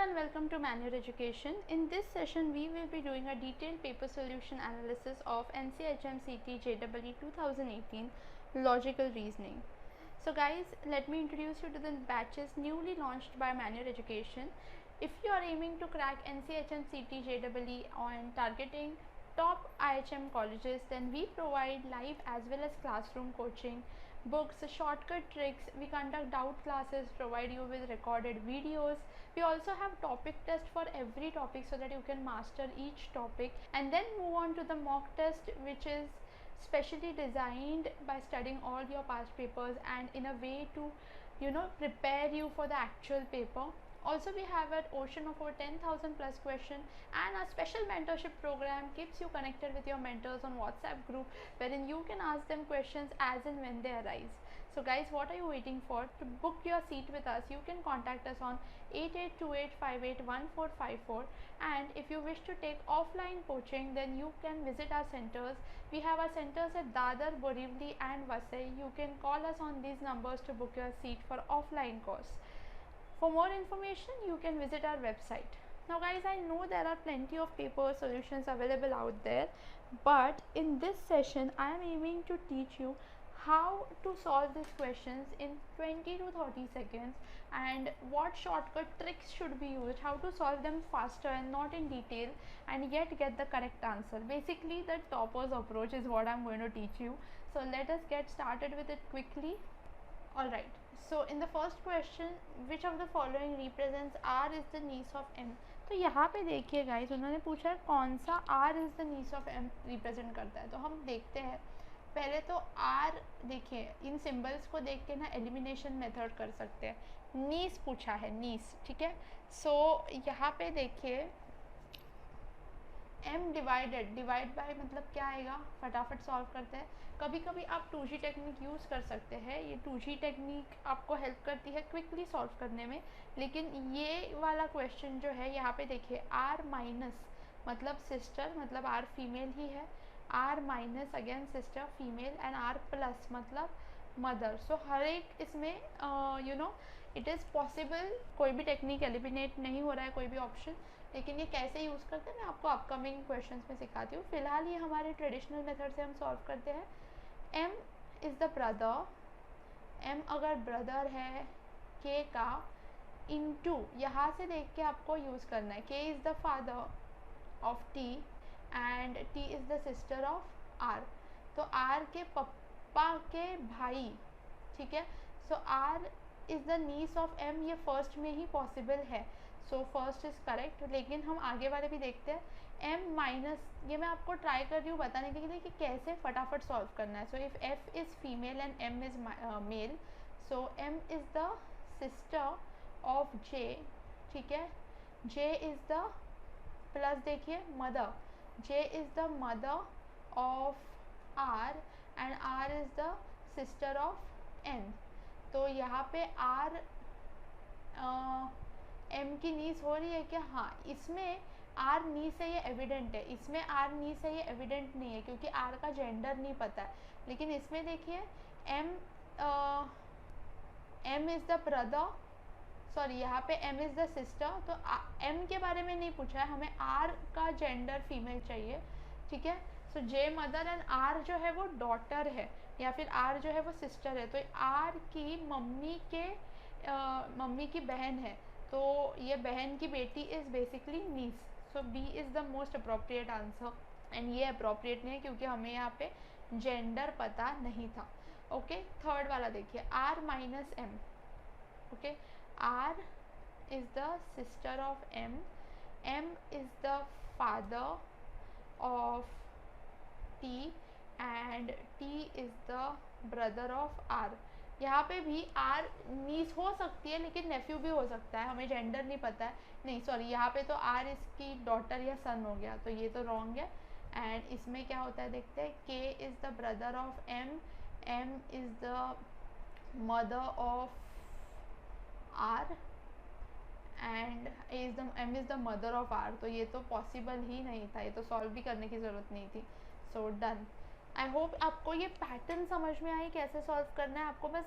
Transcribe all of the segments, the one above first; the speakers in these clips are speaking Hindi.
and welcome to Manual Education. In this session, we will be doing a detailed paper solution analysis of NCHM CT JEE 2018 Logical Reasoning. So guys, let me introduce you to the batches newly launched by Manual Education. If you are aiming to crack NCHM CT JEE on targeting top IHM colleges, then we provide live as well as classroom coaching, books, shortcut tricks. We conduct doubt classes, provide you with recorded videos. We also have topic test for every topic so that you can master each topic and then move on to the mock test, which is specially designed by studying all your past papers and in a way to prepare you for the actual paper. Also, we have an ocean of over 10,000 plus questions, and our special mentorship program keeps you connected with your mentors on WhatsApp group, wherein you can ask them questions as and when they arise. So guys, what are you waiting for? To book your seat with us, you can contact us on 8828581454, and if you wish to take offline coaching, then you can visit our centers. We have our centers at Dadar, Borivali and Vasai. You can call us on these numbers to book your seat for offline course. For more information, you can visit our website. Now guys, I know there are plenty of paper solutions available out there, but in this session I am aiming to teach you how to solve these questions in 20 to 30 seconds and what shortcut tricks should be used, how to solve them faster and not in detail, and yet get the correct answer. Basically, the topper's approach is what I'm going to teach you. So let us get started with it quickly. Alright, so in the first question, which of the following represents R is the niece of M? तो यहाँ पे देखिए गाइस, उन्होंने पूछा है कौन सा R is the niece of M represent करता है. तो हम देखते हैं. पहले तो R देखिए, इन सिंबल्स को देख के ना एलिमिनेशन मेथड कर सकते हैं. नीस पूछा है, नीस, ठीक है. सो यहाँ पे देखिए m डिवाइड बाय मतलब क्या आएगा, फटाफट सॉल्व करते हैं. कभी कभी आप 2G टेक्निक यूज़ कर सकते हैं. ये 2G टेक्निक आपको हेल्प करती है क्विकली सॉल्व करने में. लेकिन ये वाला क्वेश्चन जो है, यहाँ पे देखिए R माइनस मतलब सिस्टर, मतलब R फीमेल ही है. R minus again sister female and R plus मतलब मदर. सो हर एक इसमें इट इज़ पॉसिबल. कोई भी टेक्निक एलिमिनेट नहीं हो रहा है, कोई भी ऑप्शन. लेकिन ये कैसे यूज़ करते हैं मैं आपको अपकमिंग क्वेश्चंस में सिखाती हूँ. फिलहाल ये हमारे ट्रेडिशनल मेथड से हम सॉल्व करते हैं. m is the brother, m अगर ब्रदर है k का, इनटू यहाँ से देख के आपको यूज़ करना है. k is the father of t and t is the sister of r. तो r के पप्पा के भाई, ठीक है. So r is the niece of m, ये फर्स्ट में ही पॉसिबल है. So first is correct. लेकिन हम आगे वाले भी देखते हैं. m माइनस, ये मैं आपको ट्राई कर रही हूँ बताने के लिए कि कैसे फटाफट सॉल्व करना है. So if f is female and m is male, so m is the sister of j, ठीक है. j इज़ द प्लस देखिए mother, j is the mother of r and r is the sister of n. तो यहाँ पे r m की नीस हो रही है क्या? हाँ, इसमें r नीस है, ये एविडेंट है. इसमें r नीस है, ये एविडेंट नहीं है क्योंकि r का जेंडर नहीं पता है. लेकिन इसमें देखिए m is the brother, sorry यहाँ पे m इज़ द सिस्टर. तो m के बारे में नहीं पूछा है, हमें r का जेंडर फीमेल चाहिए, ठीक है. सो j मदर एंड r जो है वो डॉटर है या फिर r जो है वो सिस्टर है. तो r की मम्मी की बहन है, तो ये बहन की बेटी is basically niece. So B is the most appropriate answer. And ये अप्रोप्रिएट नहीं है क्योंकि हमें यहाँ पे जेंडर पता नहीं था. ओके, थर्ड वाला देखिए, r minus m. Okay, r is the sister of m, m is the father of t and t is the brother of r. यहाँ पे भी r नीस हो सकती है लेकिन नेफ्यू भी हो सकता है, हमें जेंडर नहीं पता है. नहीं सॉरी, यहाँ पे तो r इसकी डॉटर या सन हो गया, तो ये तो रॉन्ग है. एंड इसमें क्या होता है देखते हैं. k is the brother of m, m is the mother of r and m is the mother of r. तो ये तो पॉसिबल ही नहीं था, ये तो सॉल्व भी करने की ज़रूरत नहीं थी. So done. आई होप आपको ये पैटर्न समझ में आई कैसे सॉल्व करना है. आपको बस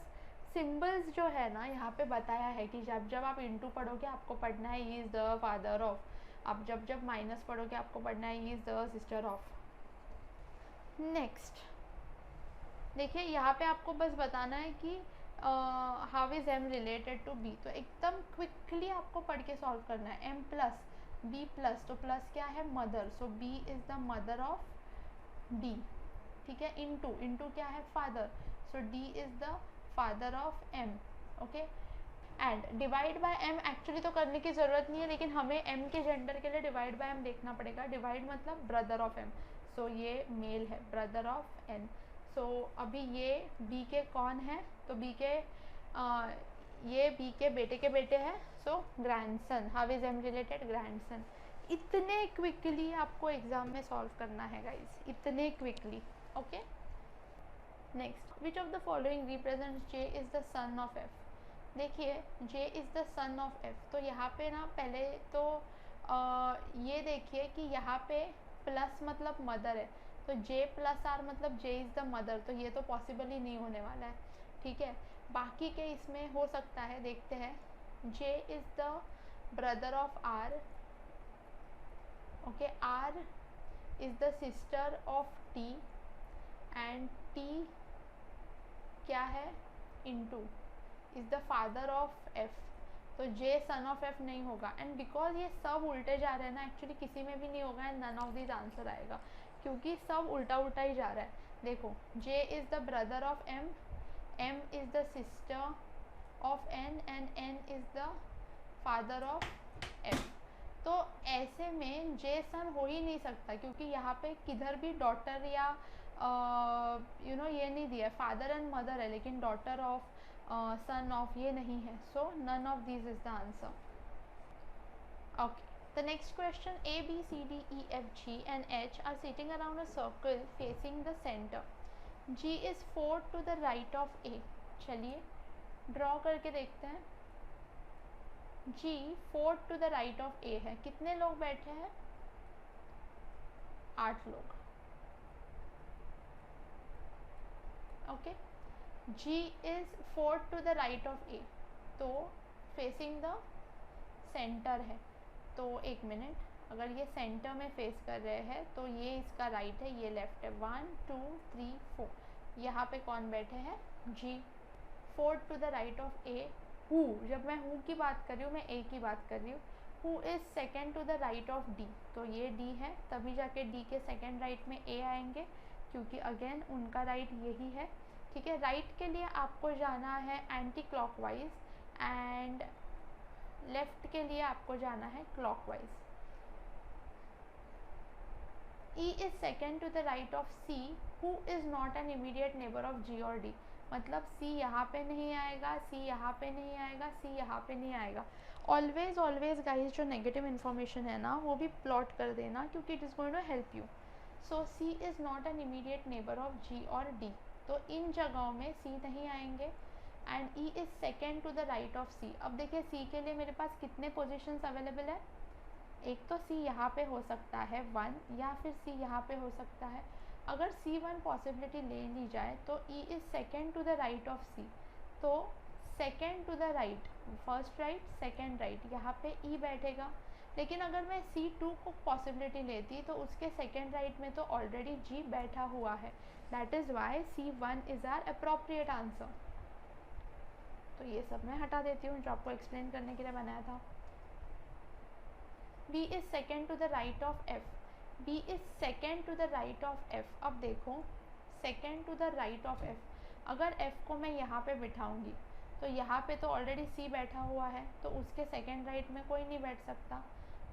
सिंबल्स जो है ना यहाँ पे बताया है कि जब जब आप इंटू पढ़ोगे आपको पढ़ना है ही इज़ द फादर ऑफ, आप जब जब माइनस पढ़ोगे आपको पढ़ना है ही is the sister of. Next देखिए यहाँ पे आपको बस बताना है कि how is M related to B, तो एकदम क्विकली आपको पढ़ के सॉल्व करना है। एम प्लस बी प्लस, तो प्लस क्या है mother, so B is the mother of D, ठीक है। इंटू, इंटू क्या है father, so D is the father of M, okay. And divide by M actually तो करने की ज़रूरत नहीं है, लेकिन हमें एम के जेंडर के लिए डिवाइड बाय एम देखना पड़ेगा। डिवाइड मतलब ब्रदर ऑफ एम, सो ये मेल है, ब्रदर ऑफ एन। सो अभी ये बी के कौन है, तो बी के ये बी के बेटे हैं, so grandson. How is M related, grandson. इतने क्विकली आपको एग्जाम में सॉल्व करना है गाइज, इतने quickly, okay. Next, which of the following represents J is the son of F. देखिए J is the son of F, तो यहाँ पे ना पहले तो ये देखिए कि यहाँ पे प्लस मतलब मदर है, तो J प्लस R मतलब J इज़ द मदर, तो ये तो पॉसिबल ही नहीं होने वाला है, ठीक है। बाकी के इसमें हो सकता है, देखते हैं। J is the brother of R, okay. R is the sister of T and T क्या है, into is the father of F, तो जे सन ऑफ एफ नहीं होगा। एंड बिकॉज ये सब उल्टे जा रहे हैं ना, एक्चुअली किसी में भी नहीं होगा and none of this answer आएगा, क्योंकि सब उल्टा उल्टा ही जा रहा है। देखो J is the brother of M, M is the sister of N and N is the father of F. तो ऐसे में जे सन हो ही नहीं सकता, क्योंकि यहाँ पे किधर भी डॉटर या ये नहीं दिया, फादर एंड मदर है, लेकिन डॉटर ऑफ सन ऑफ ये नहीं है, so none of this is the answer, okay. The next question, A, B, C, D, E, F, G and H are sitting around a circle facing the center. G is 4 to the right of A. चलिए ड्रॉ करके देखते हैं। G 4 to the right of A है, कितने लोग बैठे हैं, 8 लोग, okay. G is 4 to the right of A, तो फेसिंग द सेंटर है, तो एक मिनट, अगर ये सेंटर में फेस कर रहे हैं तो ये इसका राइट है, ये लेफ्ट है। 1 2 3 4, यहाँ पे कौन बैठे हैं, G। 4 to the right of A, who, जब मैं हु की बात कर रही हूँ मैं A की बात कर रही हूँ। Who is second to the right of D, तो ये D है, तभी जाके D के सेकेंड राइट में A आएंगे, क्योंकि अगेन उनका राइट यही है, ठीक है। राइट के लिए आपको जाना है एंटी क्लॉकवाइज एंड लेफ्ट के लिए आपको जाना है clockwise. E is second to the right of C, who is not an immediate neighbour of G और D, मतलब C यहाँ पे नहीं आएगा, C यहाँ पे नहीं आएगा, C यहाँ पे नहीं आएगा। ऑलवेज ऑलवेज गाइज जो नेगेटिव इन्फॉर्मेशन है ना वो भी प्लॉट कर देना, क्योंकि it is going to help you. So C is not an immediate neighbour of G और D, तो इन जगहों में C नहीं आएंगे। And E is second to the right of C। अब देखिए C के लिए मेरे पास कितने पोजिशंस अवेलेबल है, एक तो C यहाँ पे हो सकता है 1, या फिर C यहाँ पे हो सकता है। अगर C1 पॉसिबिलिटी ले ली जाए तो E is second to the right of C, तो second to the right, first right second right, यहाँ पे E बैठेगा। लेकिन अगर मैं C2 को पॉसिबिलिटी लेती तो उसके सेकेंड राइट में तो ऑलरेडी G बैठा हुआ है, that is why C1 is are appropriate answer. तो ये सब मैं हटा देती हूँ जो आपको एक्सप्लेन करने के लिए बनाया था। B is second to the right of F, B is second to the right of F। अब देखो second to the right of F, अगर F को मैं यहाँ पे बिठाऊंगी तो यहाँ पे तो ऑलरेडी C बैठा हुआ है, तो उसके सेकेंड राइट में कोई नहीं बैठ सकता।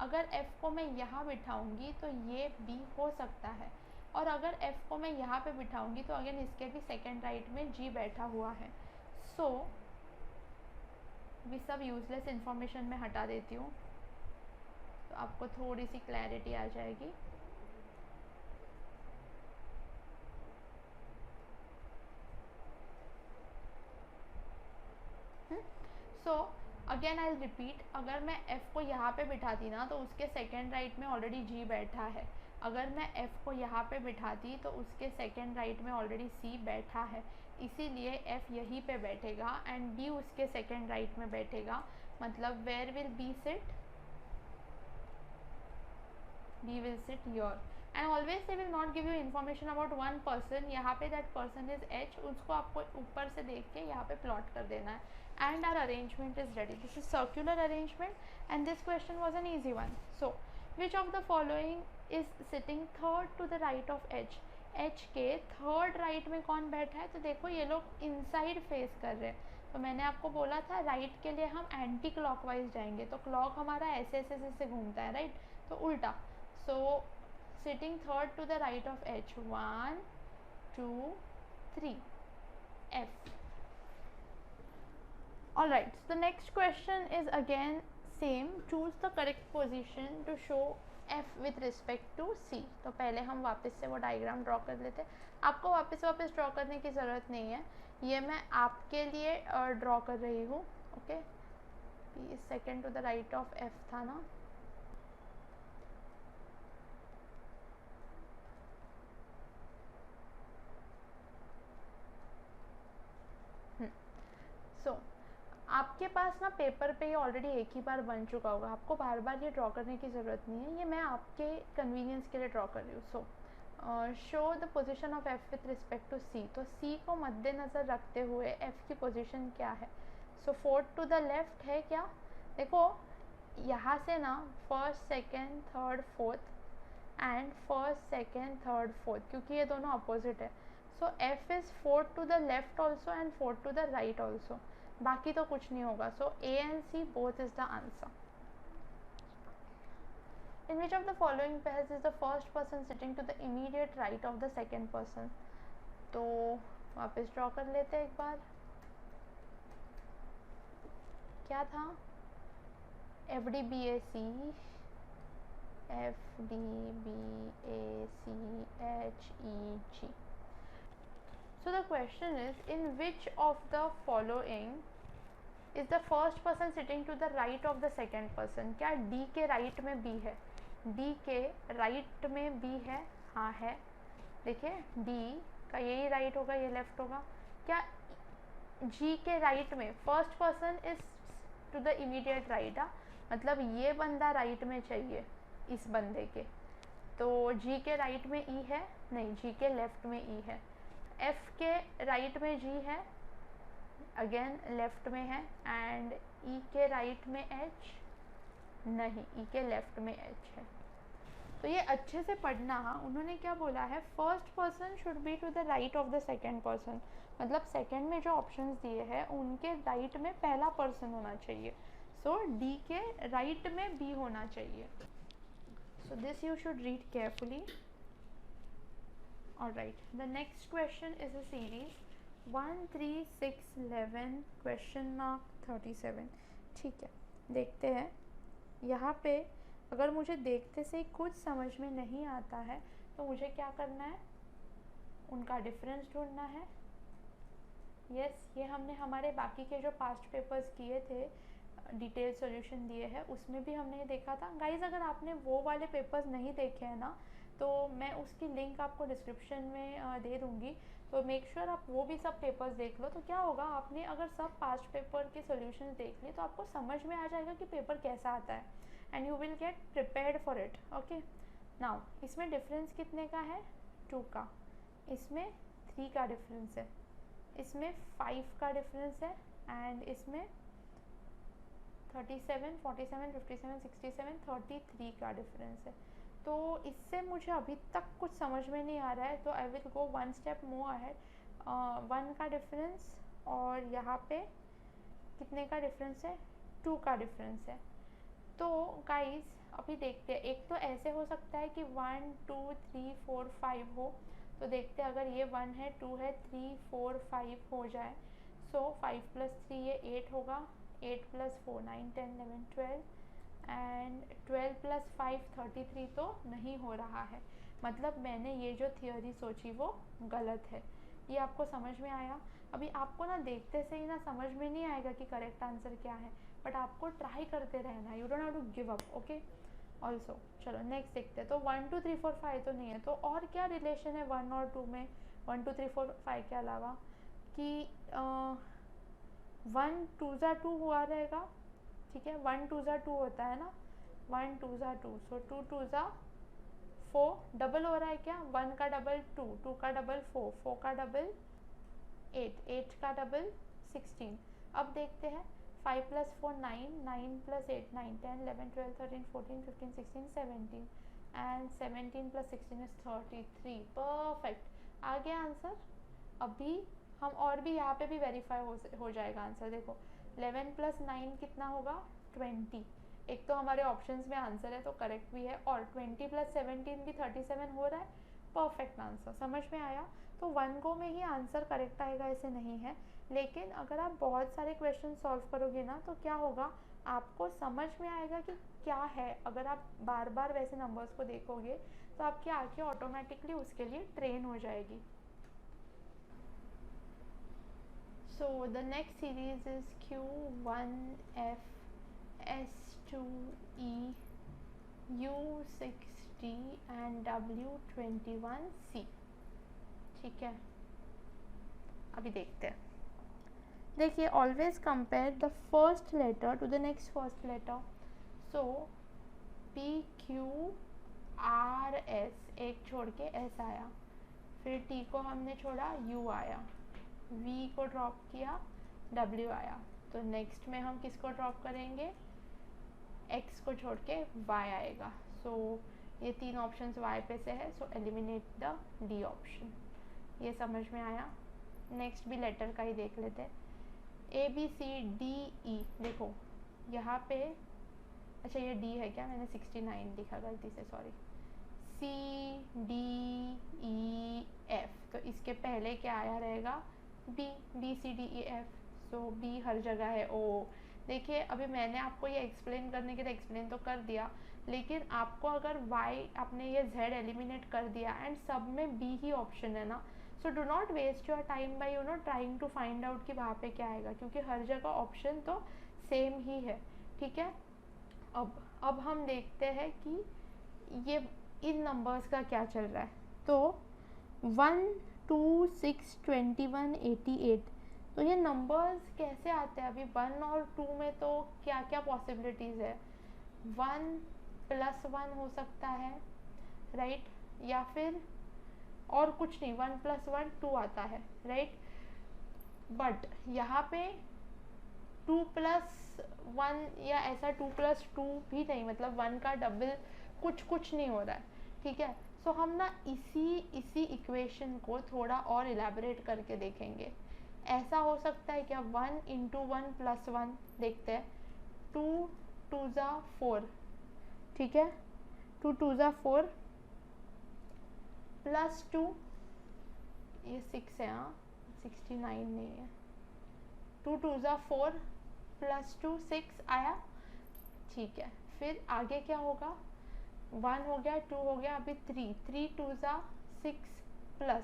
अगर F को मैं यहाँ बिठाऊंगी तो ये B हो सकता है, और अगर F को मैं यहाँ पे बिठाऊंगी तो अगेन इसके भी सेकेंड राइट में G बैठा हुआ है। सो भी सब यूजलेस इन्फॉर्मेशन मैं हटा देती हूँ, तो आपको थोड़ी सी क्लैरिटी आ जाएगी। सो अगेन आई रिपीट, अगर मैं F को यहाँ पे बिठाती ना तो उसके सेकेंड राइट में ऑलरेडी G बैठा है। अगर मैं f को यहाँ पे बिठाती तो उसके सेकेंड राइट में ऑलरेडी c बैठा है, इसीलिए f यहीं पे बैठेगा एंड d उसके सेकेंड राइट में बैठेगा, मतलब where will b sit, b will sit here and always they will not give you information about one person. यहाँ पे that person is h, उसको आपको ऊपर से देख के यहाँ पे plot कर देना है and our arrangement is ready. This is circular arrangement and this question was an easy one. So which of the following is sitting third to the right of h? h के थर्ड राइट में कौन बैठा है? तो देखो ये लोग इनसाइड फेस कर रहे हैं, तो मैंने आपको बोला था राइट के लिए हम एंटी क्लॉकवाइज जाएंगे, तो क्लॉक हमारा ऐसे ऐसे ऐसे घूमता है, राइट, तो उल्टा. So sitting third to the right of h, 1 2 3 f. Alright, so the next question is again same. Choose the correct position to show f with respect to c. तो पहले हम वापस से वो डायग्राम ड्रॉ कर लेते हैं. आपको वापस ड्रॉ करने की ज़रूरत नहीं है, ये मैं आपके लिए ड्रॉ कर रही हूँ. Okay, second to the right of f था ना. सो आपके पास ना पेपर पे ये ऑलरेडी एक ही बार बन चुका होगा, आपको बार बार ये ड्रॉ करने की ज़रूरत नहीं है, ये मैं आपके कन्वीनियंस के लिए ड्रॉ कर रही हूँ. So show the position of f with respect to c. तो c को मद्देनज़र रखते हुए f की पोजीशन क्या है? So fourth to the left है क्या? देखो यहाँ से ना first second third fourth and first second third fourth, क्योंकि ये दोनों अपोजिट है. So f is fourth to the left also and fourth to the right also, बाकी तो कुछ नहीं होगा. सो A and C both is the answer. In which of the following pairs is the first person sitting to the immediate right of the second person? तो वापस ड्रॉ कर लेते हैं एक बार. क्या था? FDBAC, FDBACHEG. So the question is, in which of the following is the first person sitting to the right of the second person? क्या D के राइट में B है? D के राइट में B है? हाँ है. देखिए D का यही राइट होगा, ये लेफ्ट होगा. क्या G के राइट में first person is to the immediate right? मतलब ये बंदा राइट में चाहिए इस बंदे के, तो G के राइट में E है? नहीं, G के लेफ्ट में E है. F के राइट में G है, अगेन लेफ्ट में है. एंड E के राइट में H? नहीं, E के लेफ्ट में H है. तो ये अच्छे से पढ़ना. उन्होंने क्या बोला है? First person should be to the right of the second person, मतलब सेकेंड में जो ऑप्शंस दिए हैं उनके राइट में पहला पर्सन होना चाहिए. सो D के राइट में B होना चाहिए. So this you should read carefully. Alright, the next question is a series 1, 3, 6, 11 question mark 37. ठीक है, देखते हैं. यहाँ पे अगर मुझे देखते से ही कुछ समझ में नहीं आता है तो मुझे क्या करना है? उनका डिफरेंस ढूंढना है. यस, ये हमने हमारे बाकी के जो पास्ट पेपर्स किए थे, डिटेल सॉल्यूशन दिए हैं, उसमें भी हमने ये देखा था. गाइज अगर आपने वो वाले पेपर्स नहीं देखे हैं ना, तो मैं उसकी लिंक आपको डिस्क्रिप्शन में दे दूँगी, तो मेक श्योर आप वो भी सब पेपर्स देख लो. तो क्या होगा, आपने अगर सब पास्ट पेपर के सॉल्यूशंस देख लिए तो आपको समझ में आ जाएगा कि पेपर कैसा आता है and you will get prepared for it. Okay, now इसमें डिफरेंस कितने का है? 2 का. इसमें 3 का डिफरेंस है, इसमें 5 का डिफरेंस है एंड इसमें 37, 47, 57, 67, 33 का डिफरेंस है. तो इससे मुझे अभी तक कुछ समझ में नहीं आ रहा है, तो I will go 1 step more ahead. 1 का डिफरेंस और यहाँ पे कितने का डिफरेंस है? 2 का डिफरेंस है. तो गाइस अभी देखते हैं. एक तो ऐसे हो सकता है कि 1 2 3 4 5 हो, तो देखते हैं. अगर ये 1 है, 2 है, 3 4 5 हो जाए. सो 5 + 3 ये 8 होगा, 8 + 4 9 10 11 12 एंड 12 + 5 33 तो नहीं हो रहा है. मतलब मैंने ये जो थियोरी सोची वो गलत है. ये आपको समझ में आया? अभी आपको ना देखते से ही ना समझ में नहीं आएगा कि करेक्ट आंसर क्या है, बट आपको ट्राई करते रहना. You don't have to give up. Okay, also. चलो नेक्स्ट देखते हैं। तो 1 2 3 4 5 तो नहीं है, तो और क्या रिलेशन है 1 और 2 में 1 2 3 4 5 के अलावा, कि 1 2 ज़ा 2 हुआ रहेगा, ठीक है, 1 2 ज़ा 2 होता है ना, 1 2 ज़ा 2, सो 2 2 ज़ा 4, डबल हो रहा है क्या, 1 का डबल 2, 2 का डबल 4, 4 का डबल 8, 8 का डबल 16। अब देखते हैं 5 plus 4 9, 9 plus 8 9, 10 11 12 13 14 15 16 17 and 17 plus 16 is 33। Perfect, आ गया आंसर। अभी हम और भी यहाँ पे भी वेरीफाई हो जाएगा आंसर। देखो 11 प्लस 9 कितना होगा 20, एक तो हमारे ऑप्शंस में आंसर है तो करेक्ट भी है, और 20 प्लस 17 भी 37 हो रहा है, परफेक्ट आंसर। समझ में आया। तो 1 गो में ही आंसर करेक्ट आएगा ऐसे नहीं है, लेकिन अगर आप बहुत सारे क्वेश्चन सॉल्व करोगे ना तो क्या होगा, आपको समझ में आएगा कि क्या है। अगर आप बार बार वैसे नंबर्स को देखोगे तो आपकी आंखें ऑटोमेटिकली उसके लिए ट्रेन हो जाएगी। So the next series is Q1F S2E U60 and W21C। ठीक है, अभी देखते हैं। देखिए always compare the first letter to the next first letter. So PQRS एक छोड़ के S आया, फिर T को हमने छोड़ा U आया, V को ड्रॉप किया W आया, तो नेक्स्ट में हम किसको ड्रॉप करेंगे, X को छोड़ के Y आएगा। सो ये तीन ऑप्शंस Y पे से है, सो एलिमिनेट द D ऑप्शन। ये समझ में आया। नेक्स्ट भी लेटर का ही देख लेते हैं। ABCDE, देखो यहाँ पे, अच्छा ये D है क्या, मैंने 69 लिखा गलती से, सॉरी। CDEF, तो इसके पहले क्या आया रहेगा B, BCDEF, सो B हर जगह है O। देखिए अभी मैंने आपको ये एक्सप्लेन करने के लिए एक्सप्लेन तो कर दिया, लेकिन आपको अगर Y आपने ये Z एलिमिनेट कर दिया एंड सब में B ही ऑप्शन है ना, so do not waste your time by trying to find out कि वहाँ पे क्या आएगा, क्योंकि हर जगह ऑप्शन तो सेम ही है। ठीक है, अब हम देखते हैं कि ये इन नंबर्स का क्या चल रहा है। तो 1 2 6 21 88, तो ये नंबर्स कैसे आते हैं। अभी 1 और 2 में तो क्या क्या पॉसिबिलिटीज़ है, 1 + 1 हो सकता है, राइट, या फिर और कुछ नहीं, 1 + 1 2 आता है, राइट। बट यहाँ पे 2 + 1 या ऐसा 2 + 2 भी नहीं, मतलब 1 का डबल कुछ नहीं हो रहा है। ठीक है, सो हम ना इसी इक्वेशन को थोड़ा और इलेबोरेट करके देखेंगे। ऐसा हो सकता है क्या, 1 × 1 + 1 देखते हैं, 2 2 ज़ा 4, ठीक है, 2 2 ज़ा 4 +2, ये 6 है, हाँ 69 नहीं है, 2 2 ज़ा 4 +2 6 आया। ठीक है, फिर आगे क्या होगा, 1 हो गया, 2 हो गया, अभी 3 3 2 ज़ा 6 प्लस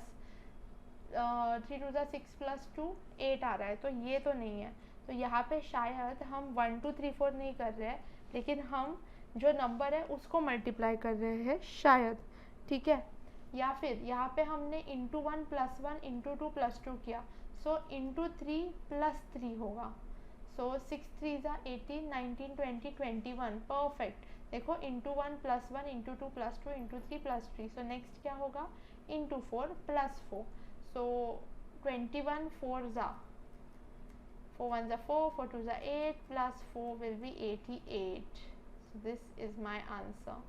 3 2 ज़ा 6 + 2 8 आ रहा है, तो ये तो नहीं है। तो यहाँ पे शायद हम 1 2 3 4 नहीं कर रहे हैं, लेकिन हम जो नंबर है उसको मल्टीप्लाई कर रहे हैं शायद। ठीक है, या फिर यहाँ पे हमने × 1 + 1 × 2 + 2 किया, सो × 3 + 3 होगा। सो 6 3 ज़ा 18 19 20 21, परफेक्ट। देखो × 1 + 1 × 2 + 2 × 3 + 3, सो नेक्स्ट क्या होगा, × 4 + 4, सो 21 4 ज़ा 4 1 ज़ा 4 4 2 ज़ा 8 + 4 will be 88। So this is my answer.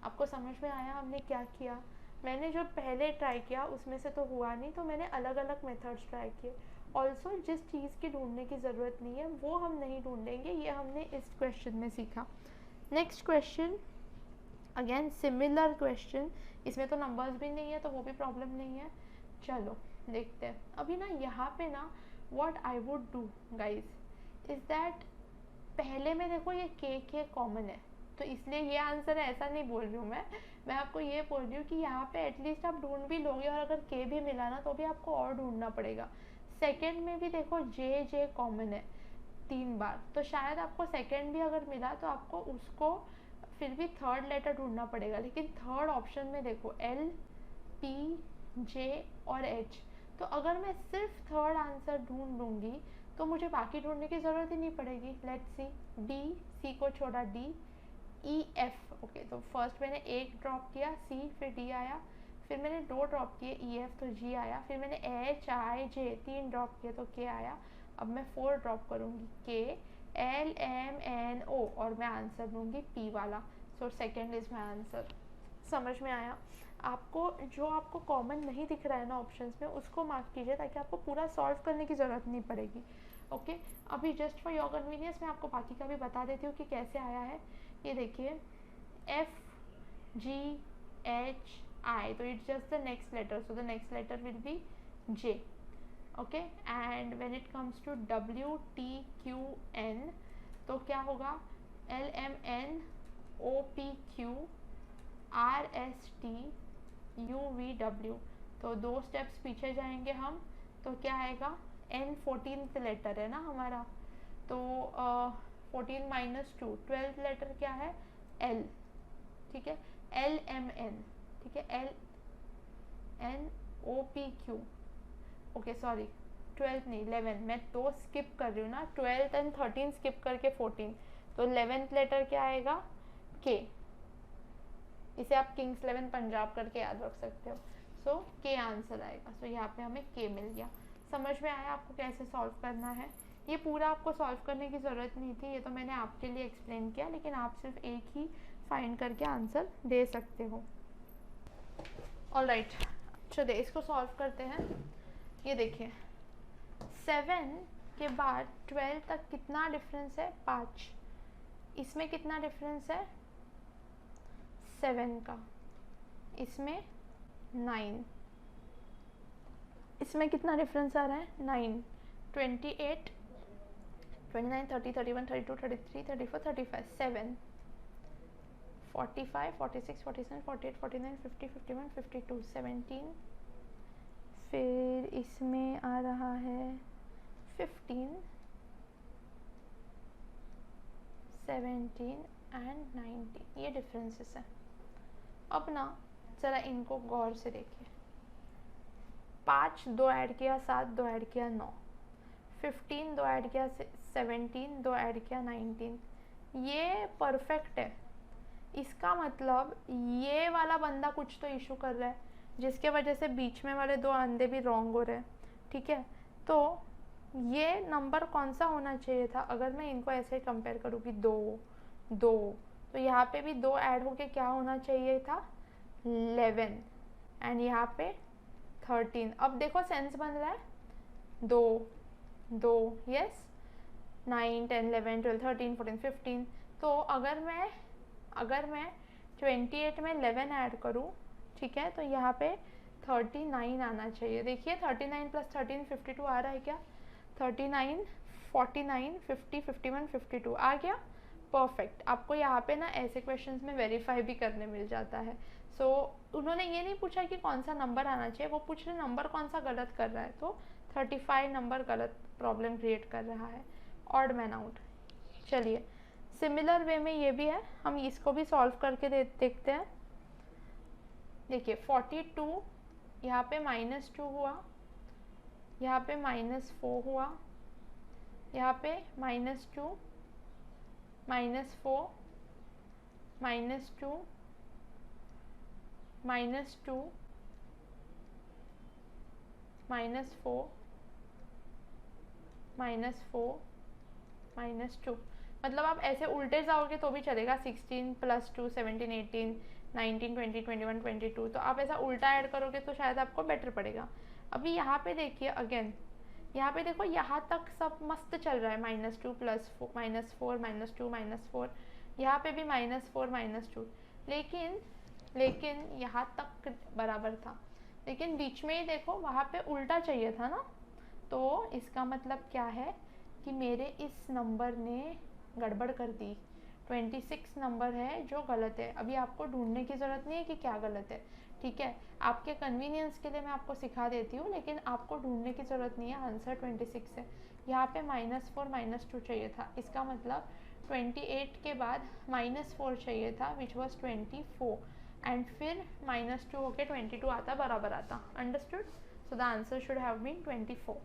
आपको समझ में आया हमने क्या किया। मैंने जो पहले ट्राई किया उसमें से तो हुआ नहीं, तो मैंने अलग अलग मेथड्स ट्राई किए। ऑल्सो जिस चीज़ की ढूंढने की ज़रूरत नहीं है वो हम नहीं ढूंढेंगे, ये हमने इस क्वेश्चन में सीखा। Next question, again similar question, इसमें तो नंबर्स भी नहीं है तो वो भी प्रॉब्लम नहीं है। चलो देखते हैं। अभी ना यहाँ पे ना what I would do guys is that, पहले में देखो ये के कॉमन है तो इसलिए ये आंसर है ऐसा नहीं बोल रही हूँ मैं आपको ये बोल रही हूँ कि यहाँ पे एटलीस्ट आप ढूंढ भी लोगे, और अगर के भी मिला ना तो भी आपको और ढूंढना पड़ेगा। सेकंड में भी देखो जे कॉमन है 3 बार, तो शायद आपको सेकंड भी अगर मिला तो आपको उसको फिर भी थर्ड लेटर ढूंढना पड़ेगा, लेकिन थर्ड ऑप्शन में देखो L, P, J और H, तो अगर मैं सिर्फ थर्ड आंसर ढूंढ लूँगी तो मुझे बाकी ढूंढने की ज़रूरत ही नहीं पड़ेगी। लेट्स सी, D, C को छोड़ा D, E, F। ओके, तो फर्स्ट मैंने एक ड्रॉप किया C, फिर D आया, फिर मैंने 2 ड्रॉप किए E, F, तो G आया, फिर मैंने H, I, J 3 ड्रॉप किए तो K आया। अब मैं 4 ड्रॉप करूँगी K, L, M, N, O और मैं आंसर दूँगी P वाला। So second is my answer. समझ में आया? आपको जो आपको कॉमन नहीं दिख रहा है ना ऑप्शंस में, उसको मार्क कीजिए ताकि आपको पूरा सॉल्व करने की ज़रूरत नहीं पड़ेगी। ओके, अभी जस्ट फॉर योर कन्वीनियंस मैं आपको बाकी का भी बता देती हूँ कि कैसे आया है। ये देखिए F, G, H, I, तो it's just the next letter, so the next letter will be J। Okay, and when it comes to W, T, Q, N, तो क्या होगा? L, M, N, O, P, Q, R, S, T, U, V, W। तो 2 स्टेप्स पीछे जाएंगे हम, तो क्या आएगा? N 14th लेटर है ना हमारा, तो 14 माइनस 2, 12th लेटर क्या है? L। ठीक है, L, M, N। ठीक है, L, N, O, P, Q। Okay sorry, 12th नहीं, 11, मैं 2 स्किप कर रही हूँ ना, 12th एंड 13 स्किप करके 14, तो 11th लेटर क्या आएगा? K। इसे आप किंग्स 11 पंजाब करके याद रख सकते हो। सो के आंसर आएगा। सो यहाँ पे हमें के मिल गया। समझ में आया आपको कैसे सॉल्व करना है? ये पूरा आपको सॉल्व करने की ज़रूरत नहीं थी, ये तो मैंने आपके लिए एक्सप्लेन किया, लेकिन आप सिर्फ एक ही फाइंड करके आंसर दे सकते हो। ऑलराइट, चलिए इसको सॉल्व करते हैं। ये देखिए 7 के बाद 12 तक कितना डिफरेंस है? 5। इसमें कितना डिफरेंस है? 7 का। इसमें 9। इसमें कितना डिफरेंस आ रहा है? 9, 28, 29, 30, 31, 32, 33, 34, 35, 7, 45, 46, 47, 48, 49, 50, 51, 52, 17। फिर इसमें आ रहा है 15, 17 एंड 19। ये डिफरेंसेस है। अब ना ज़रा इनको गौर से देखिए। 5 2 ऐड किया, 7 2 ऐड किया, 9, 15 2 ऐड किया, 17 2 ऐड किया, 19। ये परफेक्ट है। इसका मतलब ये वाला बंदा कुछ तो इशू कर रहा है, जिसके वजह से बीच में वाले 2 अंधे भी रॉन्ग हो रहे हैं। ठीक है, तो ये नंबर कौन सा होना चाहिए था? अगर मैं इनको ऐसे कंपेयर करूँगी 2 2, तो यहाँ पे भी 2 ऐड होके क्या होना चाहिए था? 11, एंड यहाँ पे 13। अब देखो सेंस बन रहा है, 2 2, यस, 9 10 11 12 13 14 15। तो अगर मैं 28 में 11 ऐड करूँ, ठीक है, तो यहाँ पे 39 आना चाहिए। देखिए 39 प्लस 13 52 आ रहा है क्या? 39 49 50 51 52 आ गया। परफेक्ट। आपको यहाँ पे ना ऐसे क्वेश्चंस में वेरीफाई भी करने मिल जाता है। सो उन्होंने ये नहीं पूछा कि कौन सा नंबर आना चाहिए, वो पूछ रहे नंबर कौन सा गलत कर रहा है। तो 35 नंबर गलत प्रॉब्लम क्रिएट कर रहा है। Odd man out. चलिए सिमिलर वे में ये भी है, हम इसको भी सॉल्व करके देखते हैं। देखिए 42, यहाँ पे -2 हुआ, यहाँ पे -4 हुआ, यहाँ पे -2 -4 -2 -2 -4 -2। मतलब आप ऐसे उल्टे जाओगे तो भी चलेगा। 16 + 2 17 18 19 20 21 22, तो आप ऐसा उल्टा ऐड करोगे तो शायद आपको बेटर पड़ेगा। अभी यहाँ पे देखिए अगेन, यहाँ पे देखो यहाँ तक सब मस्त चल रहा है। -2 + 4 -4 -2 -4, यहाँ पे भी -4 -2, लेकिन यहाँ तक बराबर था, लेकिन बीच में ही देखो वहाँ पे उल्टा चाहिए था ना। तो इसका मतलब क्या है कि मेरे इस नंबर ने गड़बड़ कर दी। 26 नंबर है जो गलत है। अभी आपको ढूंढने की ज़रूरत नहीं है कि क्या गलत है, ठीक है। आपके कन्वीनियंस के लिए मैं आपको सिखा देती हूँ, लेकिन आपको ढूंढने की ज़रूरत नहीं है। आंसर 26 है। यहाँ पे -4 -2 चाहिए था। इसका मतलब 28 के बाद -4 चाहिए था विच वॉज 24 एंड फिर -2 होके 22 आता, बराबर आता। Understood? So the answer should have been 24।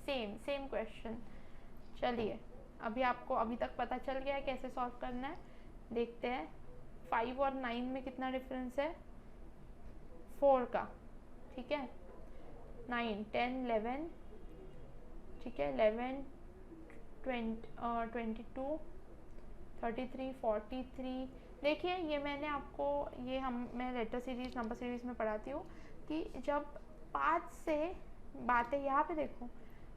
Same question. चलिए, अभी आपको अभी तक पता चल गया है कैसे सॉल्व करना है। देखते हैं 5 और 9 में कितना डिफरेंस है, 4 का। ठीक है, 9, 10, 11, ठीक है, 11, 22, 33, 43। देखिए ये मैंने आपको मैं लेटर सीरीज नंबर सीरीज में पढ़ाती हूँ कि जब 5 से बातें, यहाँ पे देखो,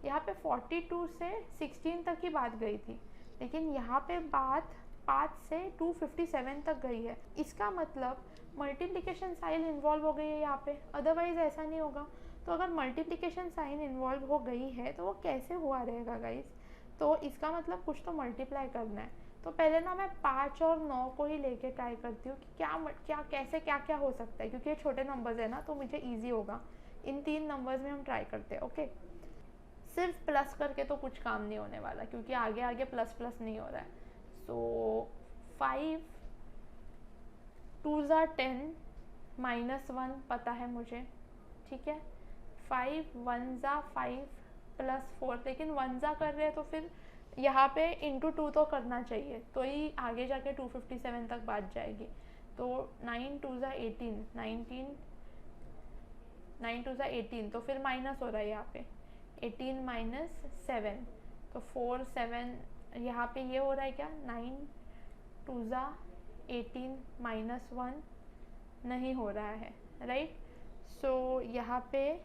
यहाँ पे 42 से 16 तक ही बात गई थी, लेकिन यहाँ पे बात 5 से 257 तक गई है। इसका मतलब मल्टीप्लिकेशन साइन इन्वॉल्व हो गई है यहाँ पे, अदरवाइज ऐसा नहीं होगा। तो अगर मल्टीप्लिकेशन साइन इन्वॉल्व हो गई है तो वो कैसे हुआ रहेगा गाइस? तो इसका मतलब कुछ तो मल्टीप्लाई करना है। तो पहले ना मैं 5 और 9 को ही लेके ट्राई करती हूँ कि क्या हो सकता है, क्योंकि ये छोटे नंबर्स है ना, तो मुझे ईजी होगा। इन 3 नंबर्स में हम ट्राई करते हैं। ओके, सिर्फ प्लस करके तो कुछ काम नहीं होने वाला, क्योंकि आगे आगे प्लस प्लस नहीं हो रहा है। सो 5 2 ज़ा 10 -1 पता है मुझे, ठीक है। 5 1 ज़ा 5 +4, लेकिन 1 ज़ा कर रहे हैं तो फिर यहाँ पे इंटू 2 तो करना चाहिए, तो ही आगे जाके 257 तक बात जाएगी। तो 9 2 ज़ा 18, 9 2 ज़ा 18, तो फिर माइनस हो रहा है यहाँ पे, 18 - 7, तो 4 7, यहाँ पे ये हो रहा है क्या, 9 2 ज़ा 18 -1 नहीं हो रहा है, राइट। सो यहाँ पे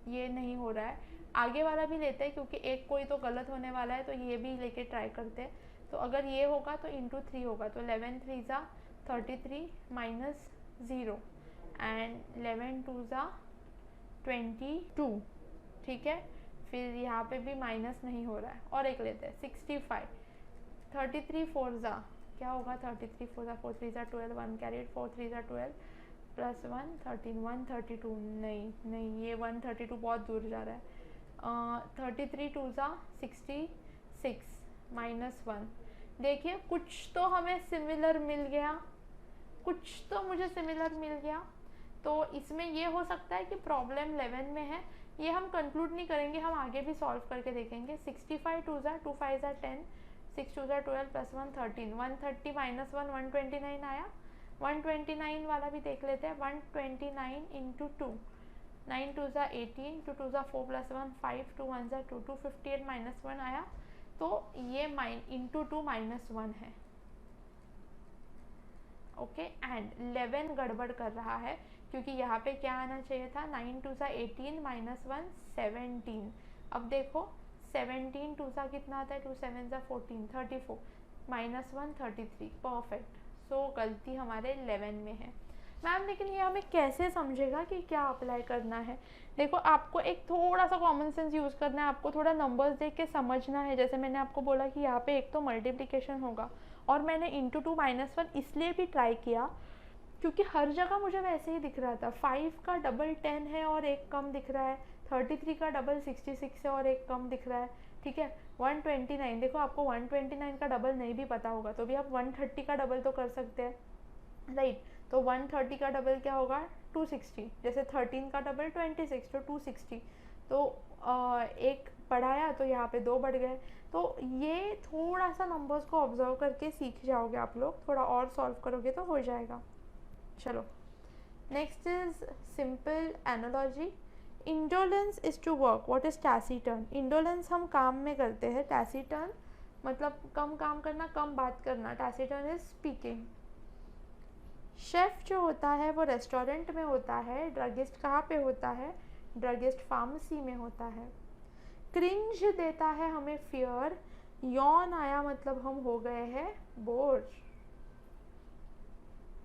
ये नहीं हो रहा है। आगे वाला भी लेते हैं, क्योंकि एक कोई तो गलत होने वाला है, तो ये भी लेके ट्राई करते हैं। तो अगर ये होगा तो इंटू 3 होगा, तो 11 3 ज़ा 33 -0 एंड 11 2 ज़ा 22, ठीक है। फिर यहाँ पे भी माइनस नहीं हो रहा है, और एक लेते हैं 65, 33 4 ज़ा क्या होगा, 33 4 ज़ा 4 3 ज़ा 12, 1 कैरिड, 4 3 ज़ा 12 +1 13, 132, नहीं ये 132 बहुत दूर जा रहा है। 33 2 ज़ा 66 -1। देखिए कुछ तो हमें सिमिलर मिल गया, कुछ तो मुझे सिमिलर मिल गया। तो इसमें ये हो सकता है कि प्रॉब्लम 11 में है, ये हम कंक्लूड नहीं करेंगे, हम आगे भी सॉल्व करके देखेंगे। 65 2 ज़ा 2 5 ज़ा 10, 6 2 ज़ा 12 +1 13, 130 -1 129 आया। 129 वाला भी देख लेते हैं, 129 इंटू 2, 9 2 ज़ा 18, 2 2 ज़ा 4 +1 5, 2 1 ज़ा 2, 258 -1 आया। तो ये इंटू 2 -1 है। ओके, एंड 11 गड़बड़ कर रहा है, क्योंकि यहाँ पे क्या आना चाहिए था, 9 2 ज़ा 18 -1 17। अब देखो 17 2 ज़ा कितना आता है, 2 7 ज़ा 14 34 -1 33, परफेक्ट। सो गलती हमारे 11 में है। मैम लेकिन ये हमें कैसे समझेगा कि क्या अप्लाई करना है? देखो आपको एक थोड़ा सा कॉमन सेंस यूज़ करना है, आपको थोड़ा नंबर्स देख के समझना है। जैसे मैंने आपको बोला कि यहाँ पे एक तो मल्टीप्लिकेशन होगा, और मैंने इंटू 2 -1 इसलिए भी ट्राई किया क्योंकि हर जगह मुझे वैसे ही दिख रहा था। 5 का डबल 10 है और एक कम दिख रहा है, 33 का डबल 66 है और एक कम दिख रहा है, ठीक है। 129, देखो आपको 129 का डबल नहीं भी पता होगा तो भी आप 130 का डबल तो कर सकते हैं, राइट। तो 130 का डबल क्या होगा, 260। जैसे 13 का डबल 26, तो 260। तो एक बढ़ाया तो यहाँ पे 2 बढ़ गए। तो ये थोड़ा सा नंबर्स को ऑब्जर्व करके सीख जाओगे आप लोग, थोड़ा और सॉल्व करोगे तो हो जाएगा। चलो, next is simple analogy. Indolence is to work, what is taciturn? Indolence हम काम में करते हैं, टैसीटर्न मतलब कम काम करना, कम बात करना। Taciturn is speaking. शेफ़ जो होता है वो रेस्टोरेंट में होता है, ड्रगिस्ट कहाँ पे होता है, ड्रगिस्ट फार्मेसी में होता है। क्रिंज देता है हमें फियर, यौन आया मतलब हम हो गए हैं bore.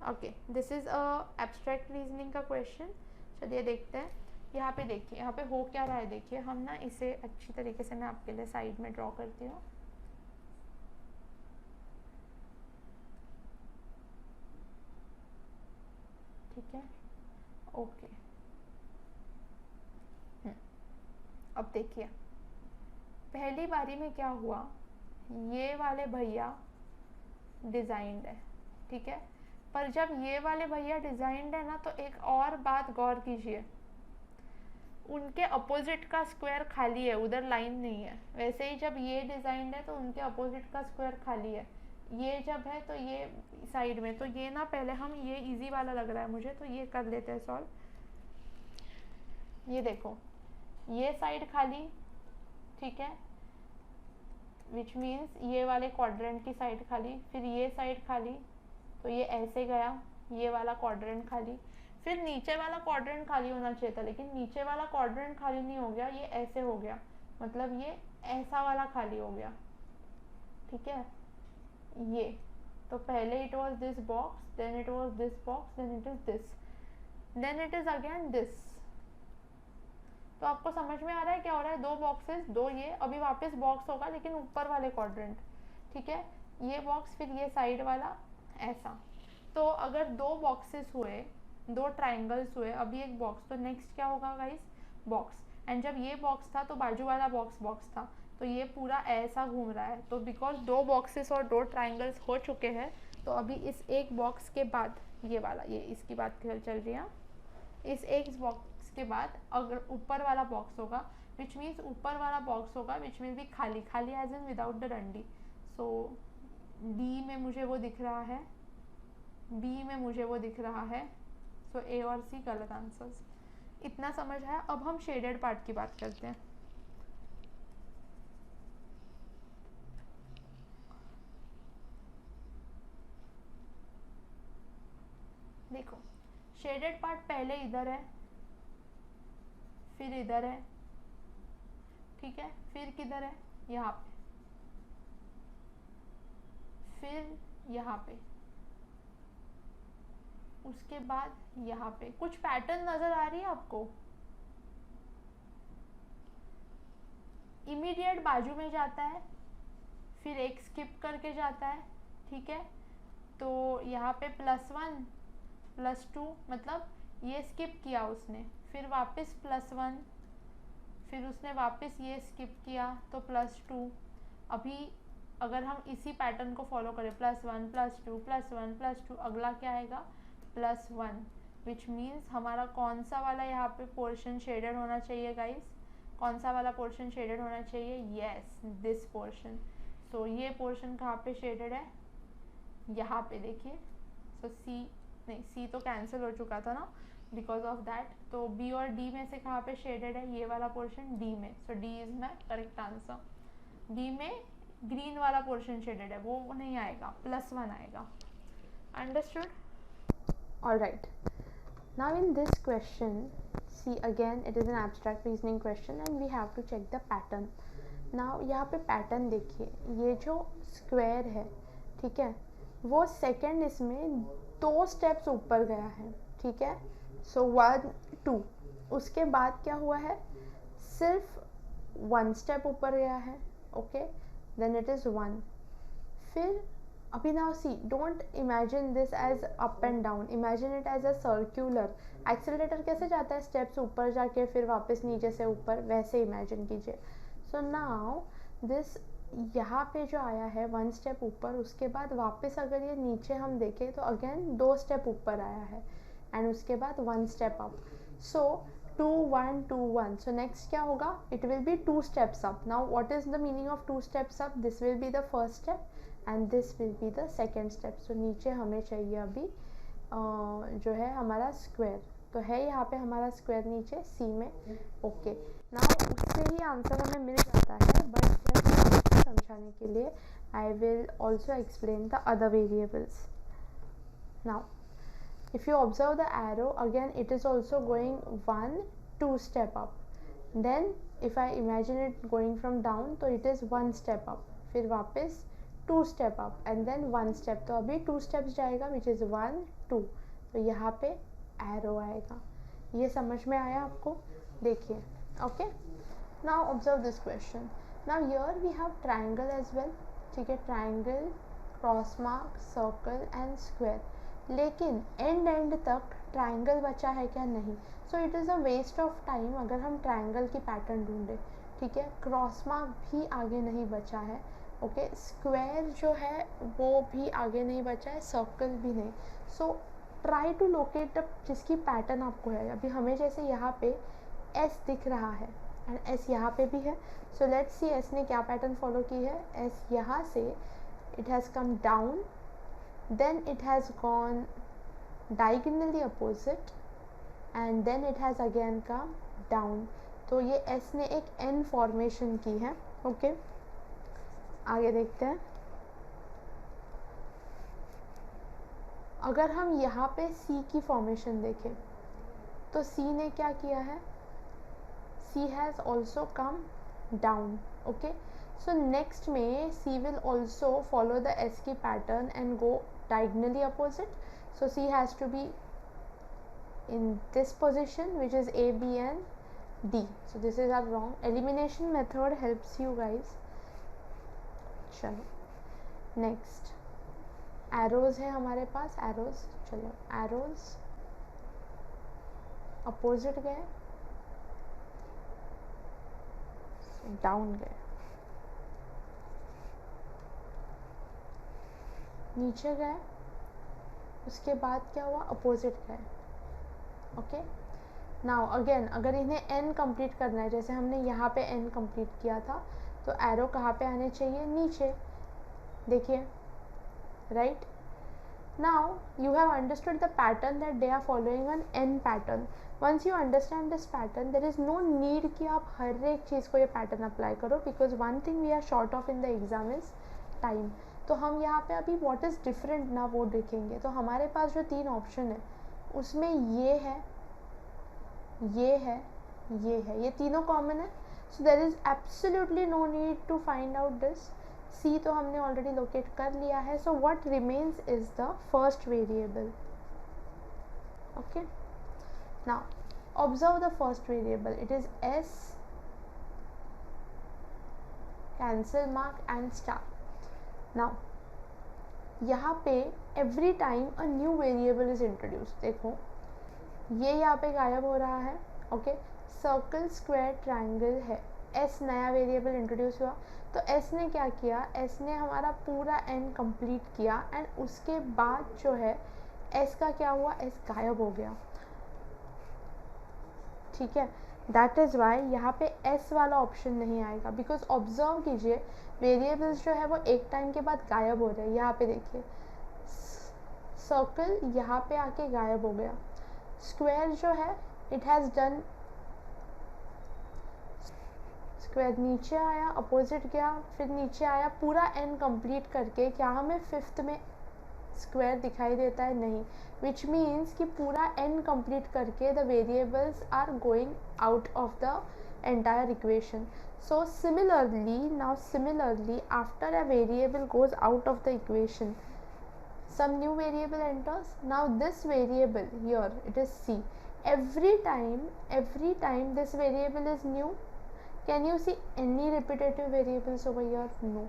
Okay, this is a abstract reasoning का क्वेश्चन। चलिए देखते हैं। यहाँ पे देखिए, यहाँ पे हो क्या रहा है, देखिए हम ना इसे अच्छी तरीके से मैं आपके लिए साइड में ड्रॉ करती हूँ। ठीक है, ओके। अब देखिए पहली बारी में क्या हुआ, ये वाले भैया डिजाइंड है, ठीक है, पर जब ये वाले भैया डिजाइंड है ना, तो एक और बात गौर कीजिए, उनके अपोजिट का स्क्वायर खाली है, उधर लाइन नहीं है। वैसे ही जब ये डिजाइंड है तो उनके अपोजिट का स्क्वायर खाली है, ये जब है तो ये साइड में, तो ये ना पहले हम, ये इजी वाला लग रहा है मुझे, तो ये कर लेते हैं सॉल्व। ये देखो, ये साइड खाली, ठीक है, विच मीन्स ये वाले क्वाड्रेंट की साइड खाली, फिर ये साइड खाली, तो ये ऐसे गया, ये वाला क्वाड्रेंट खाली, फिर नीचे वाला क्वाड्रेंट खाली होना चाहिए था, लेकिन नीचे वाला क्वाड्रेंट खाली नहीं हो गया, ये ऐसे हो गया, मतलब ये ऐसा वाला खाली हो गया, ठीक है, ये, तो पहले it was this box, then it was this box, then it is this, then it is again this. तो आपको समझ में आ रहा है क्या हो रहा है, दो बॉक्सेस, दो ये, अभी वापस बॉक्स होगा लेकिन ऊपर वाले क्वाड्रेंट, ठीक है, ये बॉक्स, फिर ये साइड वाला, ऐसा। तो अगर दो बॉक्सेस हुए, दो ट्राइंगल्स हुए, अभी एक बॉक्स, तो नेक्स्ट क्या होगा गाइस, बॉक्स, एंड जब ये बॉक्स था तो बाजू वाला बॉक्स बॉक्स था, तो ये पूरा ऐसा घूम रहा है, तो बिकॉज दो बॉक्सेस और दो ट्राइंगल्स हो चुके हैं, तो अभी इस एक बॉक्स के बाद ये वाला, ये इसकी बात चल रही है, इस एक बॉक्स के बाद अगर ऊपर वाला बॉक्स होगा, विच मीन्स ऊपर वाला बॉक्स होगा, विच मीन्स भी खाली, खाली एज इन विदाउट द डंडी। सो डी में मुझे वो दिख रहा है, बी में मुझे वो दिख रहा है, सो ए और सी गलत आंसर्स। इतना समझ आया। अब हम शेडेड पार्ट की बात करते हैं। देखो, शेडेड पार्ट पहले इधर है, फिर इधर है, ठीक है, फिर किधर है, यहाँ पे, फिर यहाँ पे, उसके बाद यहाँ पे। कुछ पैटर्न नजर आ रही है आपको? इमीडिएट बाजू में जाता है, फिर एक स्किप करके जाता है, ठीक है, तो यहाँ पे +1 +2, मतलब ये स्किप किया उसने, फिर वापस +1, फिर उसने वापस ये स्किप किया तो +2। अभी अगर हम इसी पैटर्न को फॉलो करें, +1 +2 +1 +2, अगला क्या आएगा, +1, विच मीन्स हमारा कौन सा वाला यहाँ पे पोर्शन शेडेड होना चाहिए गाइस, कौन सा वाला पोर्शन शेडेड होना चाहिए, यस, दिस पोर्शन। सो ये पोर्शन कहाँ पे शेडेड है, यहाँ पे देखिए। सो सी, नहीं सी तो कैंसिल हो चुका था ना बिकॉज ऑफ दैट, तो बी और डी में से कहाँ पे शेडेड है, ये वाला पोर्शन डी में, so D is my correct answer. D में ग्रीन वाला पोर्शन शेडेड है, वो नहीं आएगा, +1 आएगा। Understood? Alright, now in this question, see again it is an abstract reasoning question and we have to check the pattern. now यहाँ पे पैटर्न देखिए, ये जो स्क्वायर है, ठीक है, वो सेकंड इसमें 2 स्टेप्स ऊपर गया है, ठीक है, सो 1 2, उसके बाद क्या हुआ है, सिर्फ 1 स्टेप ऊपर गया है, ओके, देन इट इज़ 1, फिर अभी now see, don't imagine this as up and down, imagine it as a circular. Accelerator कैसे जाता है, स्टेप्स ऊपर जाके फिर वापस नीचे से ऊपर, वैसे इमेजिन कीजिए। सो नाउ दिस यहाँ पे जो आया है 1 स्टेप ऊपर, उसके बाद वापस अगर ये नीचे हम देखें तो अगेन 2 स्टेप ऊपर आया है, एंड उसके बाद 1 step up, so 2 1 2 1, so next क्या होगा, it will be 2 steps up. Now what is the meaning of 2 steps up, this will be the first step and this will be the second step. So नीचे हमें चाहिए अभी जो है हमारा स्क्वायर, तो है यहाँ पे हमारा स्क्वायर नीचे सी में, ओके। नाउ उससे ही आंसर हमें मिल जाता है, बट जस्ट समझाने के लिए I will also explain the other variables. Now if you observe the arrow, again it is also going 1 2 step up, then if I imagine it going from down, तो it is 1 step up, फिर वापस 2 step up and then 1 step, तो अभी 2 steps जाएगा which is 1 2, तो यहाँ पे arrow आएगा। ये समझ में आया आपको? देखिए, okay, now observe this question. now here we have triangle as well, ठीक है, triangle, cross mark, circle and square, लेकिन एंड तक ट्राइंगल बचा है क्या, नहीं। So it is a waste of time अगर हम ट्राइंगल की पैटर्न ढूंढें, ठीक है, क्रॉस मार्क भी आगे नहीं बचा है, ओके, स्क्वायर जो है वो भी आगे नहीं बचा है, सर्कल भी नहीं। So try to locate up जिसकी पैटर्न आपको है। अभी हमें जैसे यहाँ पे एस दिख रहा है एंड एस यहाँ पे भी है, सो लेट्स सी एस ने क्या पैटर्न फॉलो की है। एस यहाँ से it has come down, then it has gone diagonally opposite and then it has again come down. तो ये एस ने एक एन फॉर्मेशन की है, ओके। आगे देखते हैं। अगर हम यहाँ पे सी की फॉर्मेशन देखें तो सी ने क्या किया है, C has also come down, okay. So next में C will also follow the S की pattern and go diagonally opposite. So C has to be in this position which is A, B and D. So this is our wrong. Elimination method helps you guys. चलो next arrows है हमारे पास, arrows, चलो arrows opposite गए, down गए, नीचे गए, उसके बाद क्या हुआ, opposite गए, ओके। नाउ अगेन अगर इन्हें एन कंप्लीट करना है, जैसे हमने यहाँ पे एन कंप्लीट किया था, तो एरो कहाँ पे आने चाहिए, नीचे, देखिए, right. Now you have understood the pattern that they are following an an pattern. Once you understand this pattern there is no need कि आप हर एक चीज़ को ये पैटर्न अप्लाई करो, because one thing we are short of in the exam is time. तो हम यहाँ पे अभी व्हाट इज़ डिफरेंट ना वो देखेंगे। तो हमारे पास जो 3 ऑप्शन है उसमें ये है, ये है, ये तीनों कॉमन है। So there is absolutely no need to find out this. See तो हमने ऑलरेडी लोकेट कर लिया है। So what remains is the first variable, okay. Now observe the first variable, it is S, cancel mark and star. Now यहाँ पे every time a new variable is introduce. देखो ये यहाँ पे गायब हो रहा है, ओके। सर्कल, स्क्वायर, ट्रायंगल है, एस नया वेरिएबल इंट्रोड्यूस हुआ। तो एस ने क्या किया, एस ने हमारा पूरा एन कंप्लीट किया एंड उसके बाद जो है एस का क्या हुआ, एस गायब हो गया, ठीक है। दैट इज़ वाई यहाँ पे एस वाला ऑप्शन नहीं आएगा, बिकॉज ऑब्जर्व कीजिए वेरिएबल्स जो है वो एक टाइम के बाद गायब हो रहे हैं। यहाँ पे देखिए सर्कल यहाँ पे आके गायब हो गया, स्क्वायर जो है इट हैज़ डन, स्क्वायर नीचे आया, अपोजिट गया, फिर नीचे आया, पूरा एन कंप्लीट करके क्या हमें फिफ्थ में स्क्वायर दिखाई देता है, नहीं। विच मीन्स कि पूरा एन कंप्लीट करके the variables are going out of the entire equation. So similarly after a variable goes out of the equation, some new variable enters. Now this variable here, it is C. Every time this variable is new, can you see any repetitive variables over here? No.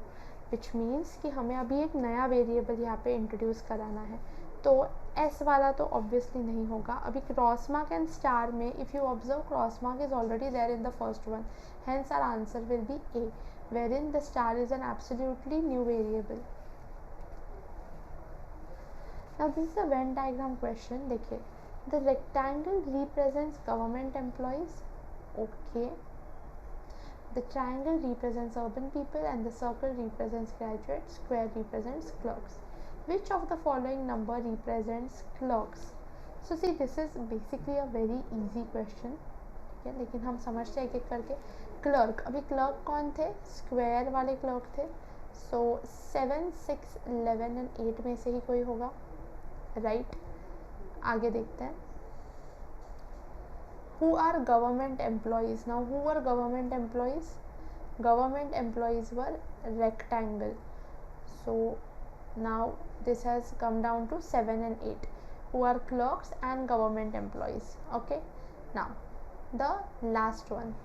Which means कि हमें अभी एक नया वेरिएबल यहाँ पे इंट्रोड्यूस कराना है, तो एस वाला तो ऑब्वियसली नहीं होगा। अभी क्रॉस मार्क एंड स्टार में if you observe cross mark is already there in the first one, hence our answer will be A, wherein the star is an absolutely new variable. Now this is a Venn diagram question. देखिए, the rectangle represents government employees, okay. The triangle represents urban people and the circle represents graduates, square represents clerks. Which of the following number represents clerks? So see, this is basically a very easy question, ठीक है, लेकिन हम समझते हैं एक एक करके। क्लर्क, अभी क्लर्क कौन थे, स्क्वायर वाले क्लर्क थे। सो 7, 6, 11 एंड 8 में से ही कोई होगा, राइट। आगे देखते हैं। Who are government employees? Now who were government employees? Government employees were rectangle. So now this has come down to 7 and 8, who are clerks and government employees, okay. Now the last one,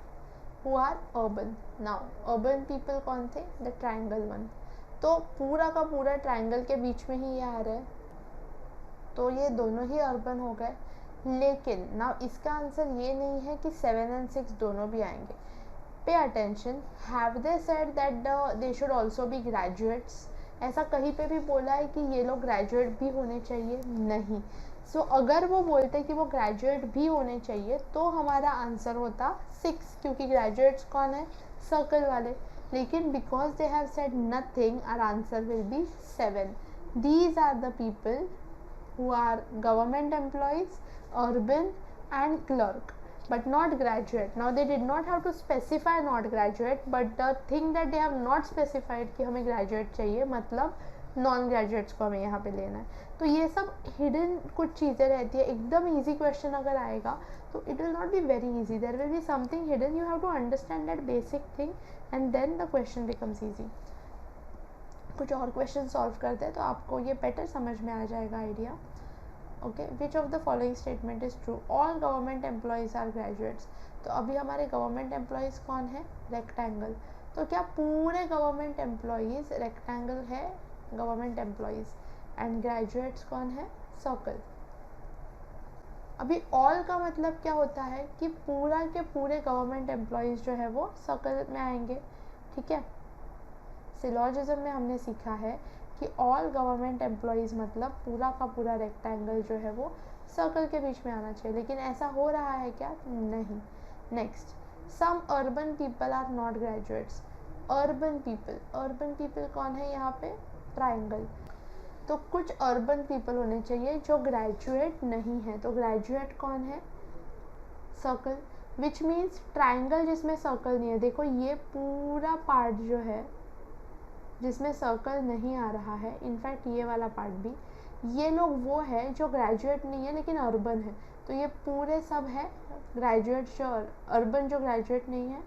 who are urban. Now urban people कौन थे, the triangle one. तो पूरा का पूरा ट्रायंगल के बीच में ही ये आ रहा है, तो ये दोनों ही अर्बन हो गए। लेकिन ना इसका आंसर ये नहीं है कि 7 and 6 दोनों भी आएंगे। Pay attention, have they said that they should also be graduates? ऐसा कहीं पे भी बोला है कि ये लोग ग्रेजुएट भी होने चाहिए? नहीं। सो अगर वो बोलते कि वो ग्रेजुएट भी होने चाहिए तो हमारा आंसर होता 6, क्योंकि ग्रेजुएट्स कौन है? सर्कल वाले। लेकिन because they have said nothing, our answer will be 7. These are the people who are government employees, urban and clerk, but not graduate. Now they did not have to specify not graduate, but the thing that they have not specified कि हमें graduate चाहिए, मतलब नॉन ग्रेजुएट्स को हमें यहाँ पे लेना है. तो ये सब हिडन कुछ चीज़ें रहती है. एकदम ईजी क्वेश्चन अगर आएगा तो it will not be very easy, there will be something hidden. You have to understand that basic thing and then the question becomes easy. कुछ और क्वेश्चन सॉल्व करते हैं तो आपको ये बेटर समझ में आ जाएगा idea. Okay, which of the following statement is true? All government employees are graduates. तो अभी हमारे गवर्नमेंट एम्प्लॉयज़ कौन है? रेक्टेंगल. तो क्या पूरे गवर्नमेंट एम्प्लॉयज़ रेक्टेंगल है? Government employees. एंड ग्रेजुएट्स कौन है? सर्कल. अभी ऑल का मतलब क्या होता है कि पूरा के पूरे गवर्नमेंट एम्प्लॉयज़ जो है वो सर्कल में आएंगे. ठीक है, सिलॉजिज्म में हमने सीखा है कि ऑल गवर्नमेंट एम्प्लॉयज़ मतलब पूरा का पूरा रेक्टेंगल जो है वो सर्कल के बीच में आना चाहिए. लेकिन ऐसा हो रहा है क्या? नहीं. Next, some urban people are not graduates. Urban people कौन है यहाँ पे? ट्राइंगल. तो कुछ अर्बन पीपल होने चाहिए जो ग्रेजुएट नहीं है. तो ग्रेजुएट कौन है? सर्कल. विच मीन्स ट्राइंगल जिसमें सर्कल नहीं है. देखो ये पूरा पार्ट जो है जिसमें सर्कल नहीं आ रहा है, इनफैक्ट ये वाला पार्ट भी, ये लोग वो है जो ग्रेजुएट नहीं है लेकिन अर्बन है. तो ये पूरे सब है ग्रेजुएट जो अर्बन जो ग्रेजुएट नहीं है.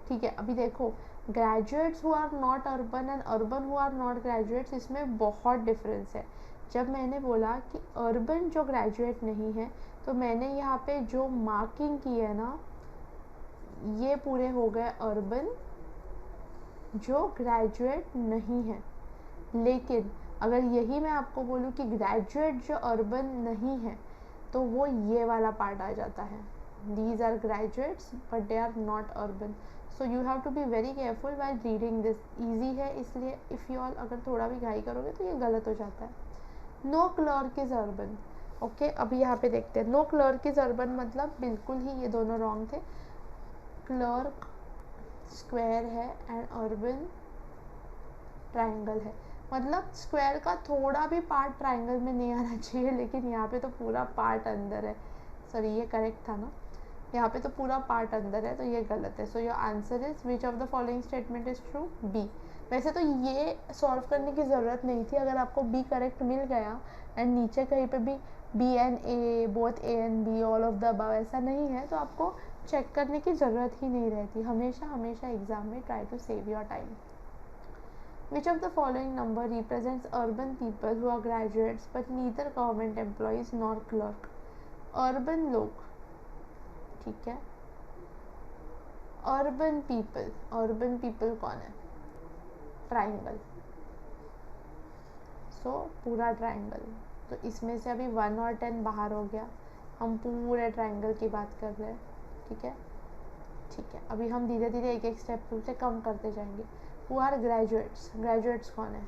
ठीक है, अभी देखो graduates who are not urban and urban who are not graduates, इसमें बहुत डिफरेंस है. जब मैंने बोला कि अर्बन जो ग्रेजुएट नहीं है तो मैंने यहाँ पे जो मार्किंग की है ना, ये पूरे हो गए अर्बन जो ग्रेजुएट नहीं है. लेकिन अगर यही मैं आपको बोलूँ कि ग्रेजुएट जो अर्बन नहीं है तो वो ये वाला पार्ट आ जाता है. These are graduates but they are not urban. So you have to be very careful while reading this. Easy है इसलिए इफ़ यू ऑल अगर थोड़ा भी घाई करोगे तो ये गलत हो जाता है. No clerk is urban. Okay, अभी यहाँ पे देखते हैं. नो क्लर्क इज़ अर्बन मतलब बिल्कुल ही ये दोनों रॉन्ग थे. क्लर्क स्क्वायर है एंड अर्बन ट्राइंगल है. मतलब स्क्वायर का थोड़ा भी पार्ट ट्राइंगल में नहीं आना चाहिए, लेकिन यहाँ पे तो पूरा पार्ट अंदर है. सॉरी, ये करेक्ट था ना? यहाँ पे तो पूरा पार्ट अंदर है तो ये गलत है. So your answer is which of the following statement is true? B. वैसे तो ये सॉल्व करने की ज़रूरत नहीं थी अगर आपको बी करेक्ट मिल गया एंड नीचे कहीं पे भी B and A, both A and B, all of the above ऐसा नहीं है तो आपको चेक करने की ज़रूरत ही नहीं रहती. हमेशा एग्जाम में try to save your time. Which of the following number represents urban people who are graduates but neither government employees nor clerk? Urban लोग. ठीक है, अर्बन पीपल कौन है? ट्राइंगल. सो पूरा ट्राइंगल. तो इसमें से अभी 1 और 10 बाहर हो गया. हम पूरे ट्राइंगल की बात कर रहे हैं. ठीक है, अभी हम धीरे धीरे एक एक स्टेप से कम करते जाएंगे. हु आर ग्रेजुएट्स कौन है?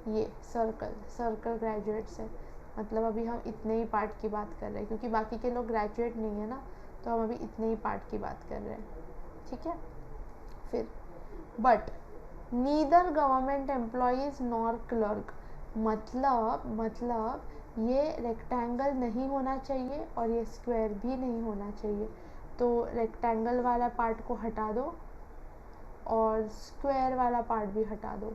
ये सर्कल ग्रेजुएट्स है. मतलब अभी हम इतने ही पार्ट की बात कर रहे हैं क्योंकि बाकी के लोग ग्रेजुएट नहीं है ना, तो हम अभी इतने ही पार्ट की बात कर रहे हैं. ठीक है, फिर but neither government employees nor clerk. मतलब ये रेक्टेंगल नहीं होना चाहिए और ये स्क्वायर भी नहीं होना चाहिए. तो रेक्टेंगल वाला पार्ट को हटा दो और स्क्वायर वाला पार्ट भी हटा दो.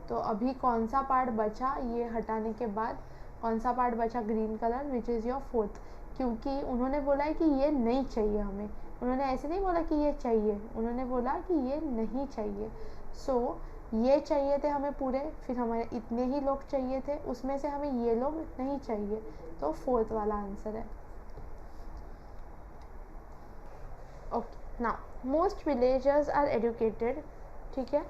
तो अभी कौन सा पार्ट बचा? ये हटाने के बाद कौन सा पार्ट बचा? Green colour, which is your 4th. क्योंकि उन्होंने बोला है कि ये नहीं चाहिए हमें. उन्होंने ऐसे नहीं बोला कि ये चाहिए, उन्होंने बोला कि ये नहीं चाहिए. सो ये चाहिए थे हमें पूरे, फिर हमारे इतने ही लोग चाहिए थे, उसमें से हमें ये लोग नहीं चाहिए, तो 4th वाला आंसर है. Okay, now most villagers are educated. ठीक है,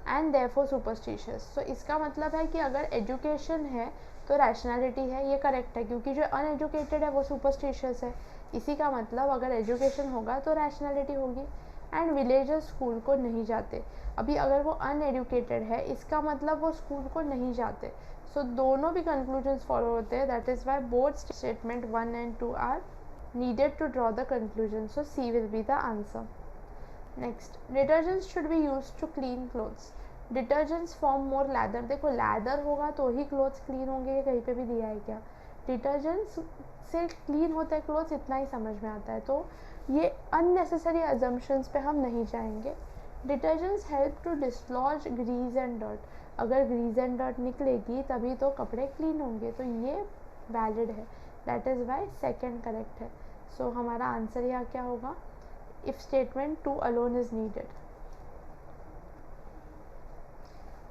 एंड देयरफॉर सुपरस्टिशियस. सो इसका मतलब है कि अगर एजुकेशन है तो तो रैशनैलिटी है, ये करेक्ट है, क्योंकि जो अनएजुकेटेड है वो सुपरस्टिशियस है। इसी का मतलब अगर एजुकेशन होगा तो रैशनैलिटी होगी। एंड विलेजर्स स्कूल को नहीं जाते। अभी अगर वो अनएजुकेटेड है इसका मतलब वो स्कूल को नहीं जाते। सो दोनों भी कंक्लूजन्स फॉलो होते हैं। That is why both statement 1 and 2 are needed to draw the conclusion. So C will be the answer. Next, detergents should be used to clean clothes. Detergents form more lather. देखो लैदर होगा तो ही क्लोथ्स क्लीन होंगे, ये कहीं पे भी दिया है क्या? डिटर्जेंट्स से क्लीन होता है क्लोथ्स, इतना ही समझ में आता है। तो ये अननेसेसरी अजम्पशंस पे हम नहीं जाएंगे। Detergents help to dislodge grease and dirt. अगर ग्रीज एंड डर्ट निकलेगी तभी तो कपड़े क्लीन होंगे, तो ये वैलिड है। That is Y second correct है। सो हमारा आंसर यहाँ क्या होगा? If statement 2 alone is needed.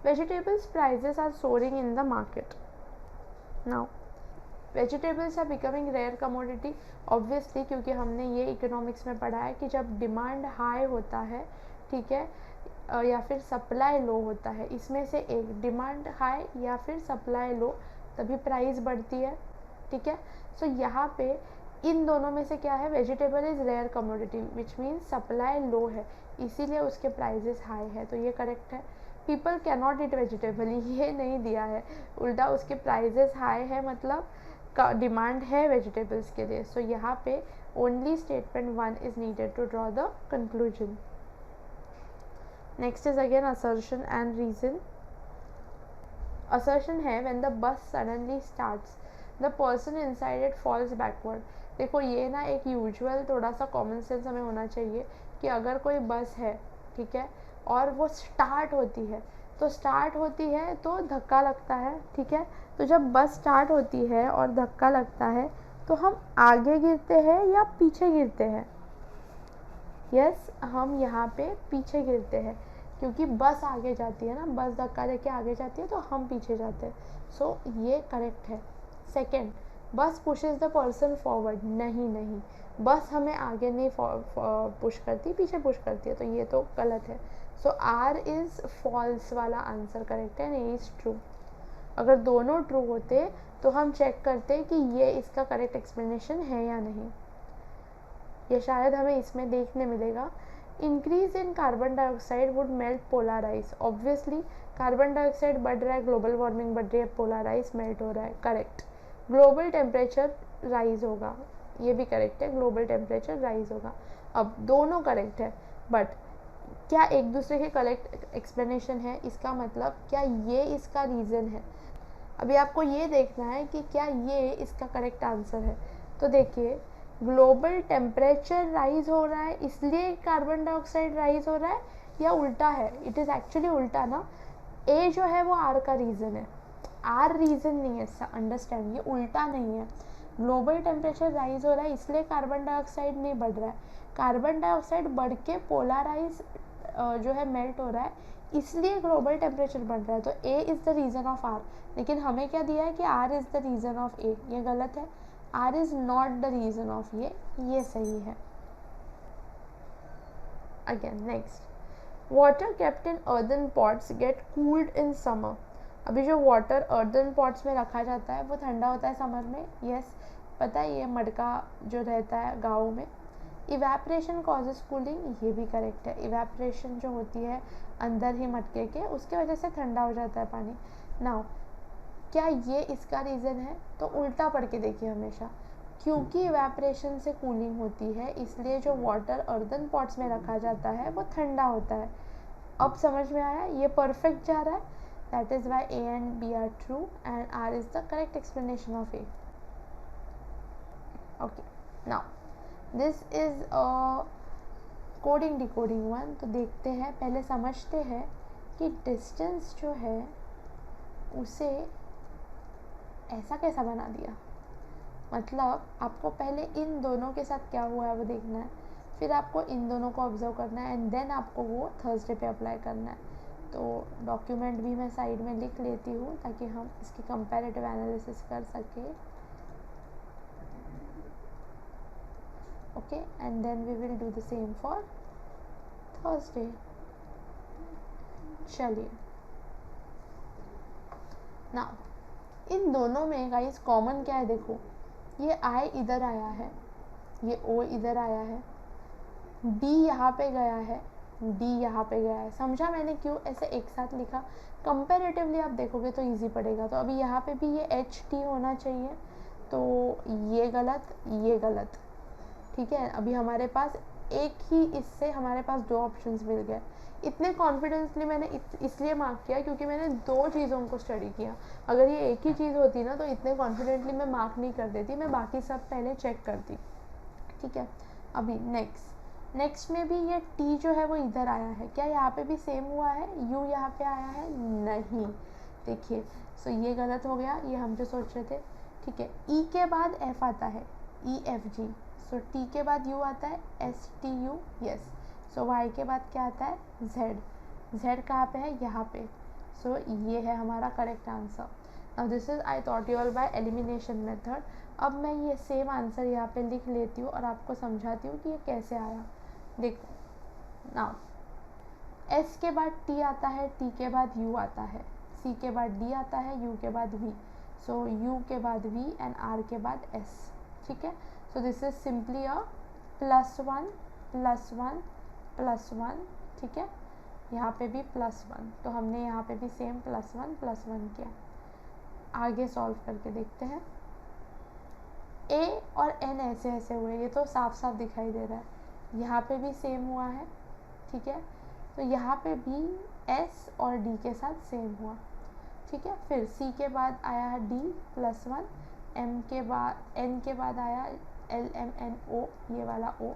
Vegetables prices are soaring in the market. Now, vegetables are becoming rare commodity. Obviously, क्योंकि हमने ये इकोनॉमिक्स में पढ़ा है कि जब डिमांड हाई होता है, ठीक है, या फिर सप्लाई लो होता है, इसमें से एक डिमांड हाई या फिर सप्लाई लो, तभी प्राइस बढ़ती है, ठीक है। सो यहाँ पे इन दोनों में से क्या है? Vegetable is rare commodity which means supply low है, इसीलिए उसके प्राइजेस हाई है, तो ये करेक्ट है। People can not eat vegetable, ये नहीं दिया है, उल्टा उसके प्राइजेस हाई है, मतलब का डिमांड है वेजिटेबल्स के लिए। सो यहाँ पे only statement 1 is needed to draw the conclusion. Next is again assertion and reason. Assertion है when the bus suddenly starts the person inside it falls backward. देखो ये ना एक यूजुअल थोड़ा सा कॉमन सेंस हमें होना चाहिए कि अगर कोई बस है, ठीक है, और वो स्टार्ट होती है, तो स्टार्ट होती है तो धक्का लगता है, ठीक है। तो जब बस स्टार्ट होती है और धक्का लगता है तो हम आगे गिरते हैं या पीछे गिरते हैं? यस, हम यहाँ पे पीछे गिरते हैं, क्योंकि बस आगे जाती है ना, बस धक्का देके आगे जाती है तो हम पीछे जाते हैं। सो ये करेक्ट है। सेकेंड, बस पुशेस द पर्सन फॉरवर्ड। नहीं, बस हमें आगे नहीं पुश करती, पीछे पुश करती है, तो ये तो गलत है। सो आर इज़ फॉल्स वाला आंसर करेक्ट है, ए इज़ ट्रू। अगर दोनों ट्रू होते तो हम चेक करते कि ये इसका करेक्ट एक्सप्लेनेशन है या नहीं। ये शायद हमें इसमें देखने मिलेगा। Increase in carbon dioxide would melt polar ice. Obviously carbon dioxide बढ़ रहा है, ग्लोबल वार्मिंग बढ़ रही है, पोलर आइस मेल्ट हो रहा है, करेक्ट। ग्लोबल टेम्परेचर राइज होगा, ये भी करेक्ट है, ग्लोबल टेम्परेचर राइज होगा। अब दोनों करेक्ट है, बट क्या एक दूसरे के करेक्ट एक्सप्लेनेशन है? इसका मतलब क्या ये इसका रीज़न है? अभी आपको ये देखना है कि क्या ये इसका करेक्ट आंसर है। तो देखिए, ग्लोबल टेम्परेचर राइज हो रहा है इसलिए कार्बन डाइऑक्साइड राइज हो रहा है, या उल्टा है? इट इज़ एक्चुअली उल्टा ना। ए जो है वो आर का रीज़न है, आर रीज़न नहीं है, अंडरस्टैंड, ये उल्टा नहीं है। ग्लोबल टेम्परेचर राइज हो रहा है इसलिए कार्बन डाइऑक्साइड नहीं बढ़ रहा है, कार्बन डाइऑक्साइड बढ़ के पोलराइज जो है मेल्ट हो रहा है, इसलिए ग्लोबल टेम्परेचर बढ़ रहा है। तो A is the reason of R, लेकिन हमें क्या दिया है कि R is the reason of A, ये गलत है। R is not the reason of ये सही है। Again next, water kept in earthen pots get cooled in summer. अभी जो वाटर अर्दन पॉट्स में रखा जाता है वो ठंडा होता है समर में। यस, पता है, ये मटका जो रहता है गाँव में। इवेपरेशन कॉजेज कूलिंग, ये भी करेक्ट है। इवेपरेशन जो होती है अंदर ही मटके के, उसके वजह से ठंडा हो जाता है पानी। नाउ क्या ये इसका रीज़न है? तो उल्टा पढ़ के देखिए हमेशा, क्योंकि इवेपरेशन से कूलिंग होती है इसलिए जो वाटर अर्दन पॉट्स में रखा जाता है वो ठंडा होता है। अब समझ में आया? ये परफेक्ट जा रहा है। That is why A and B are true and R is the correct explanation of A. Okay, now this is coding decoding one. तो देखते हैं, पहले समझते हैं कि डिस्टेंस जो है उसे ऐसा कैसा बना दिया। मतलब आपको पहले इन दोनों के साथ क्या हुआ है वो देखना है, फिर आपको इन दोनों को ऑब्जर्व करना है एंड देन आपको वो थर्सडे पे अप्लाई करना है। तो डॉक्यूमेंट भी मैं साइड में लिख लेती हूँ ताकि हम इसकी कंपैरेटिव एनालिसिस कर सकें। Okay, and then we will do the same for Thursday. चलिए, नाउ इन दोनों में गाइस कॉमन क्या है, देखो ये I इधर आया है, ये O इधर आया है, D यहाँ पे गया है, D यहाँ पे गया है। समझा मैंने क्यों ऐसे एक साथ लिखा? कंपैरेटिवली आप देखोगे तो इजी पड़ेगा। तो अभी यहाँ पे भी ये HT होना चाहिए, तो ये गलत, ये गलत, ठीक है। अभी हमारे पास एक ही, इससे हमारे पास दो ऑप्शंस मिल गए। इतने कॉन्फिडेंसली मैंने इसलिए मार्क किया क्योंकि मैंने दो चीज़ों को स्टडी किया। अगर ये एक ही चीज़ होती ना तो इतने कॉन्फिडेंटली मैं मार्क नहीं कर देती, मैं बाकी सब पहले चेक करती, ठीक है। अभी नेक्स्ट में भी ये T जो है वो इधर आया है, क्या यहाँ पे भी सेम हुआ है? U यहाँ पे आया है? नहीं, देखिए सो ये गलत हो गया, ये हम जो सोच रहे थे, ठीक है। E के बाद F आता है, EFG, सो T के बाद U आता है, STU, यस। सो Y के बाद क्या आता है? Z कहाँ पे है? यहाँ पे। सो ये है हमारा correct answer. Now this is I thought you all by elimination method. अब मैं ये सेम आंसर यहाँ पे लिख लेती हूँ और आपको समझाती हूँ कि ये कैसे आया। देखो नाउ S के बाद T आता है, T के बाद U आता है, C के बाद D आता है, U के बाद V, सो U के बाद V एंड R के बाद S, ठीक है। सो दिस इज सिंपली अ +1 +1 +1, ठीक है। यहाँ पे भी +1, तो हमने यहाँ पे भी सेम +1 +1 किया। आगे सॉल्व करके देखते हैं। A और N ऐसे ऐसे हुए, ये तो साफ साफ दिखाई दे रहा है। यहाँ पे भी सेम हुआ है, ठीक है। तो यहाँ पे भी S और D के साथ सेम हुआ, ठीक है। फिर C के बाद आया है D +1, M के बाद N के बाद आया LMNO, ये वाला O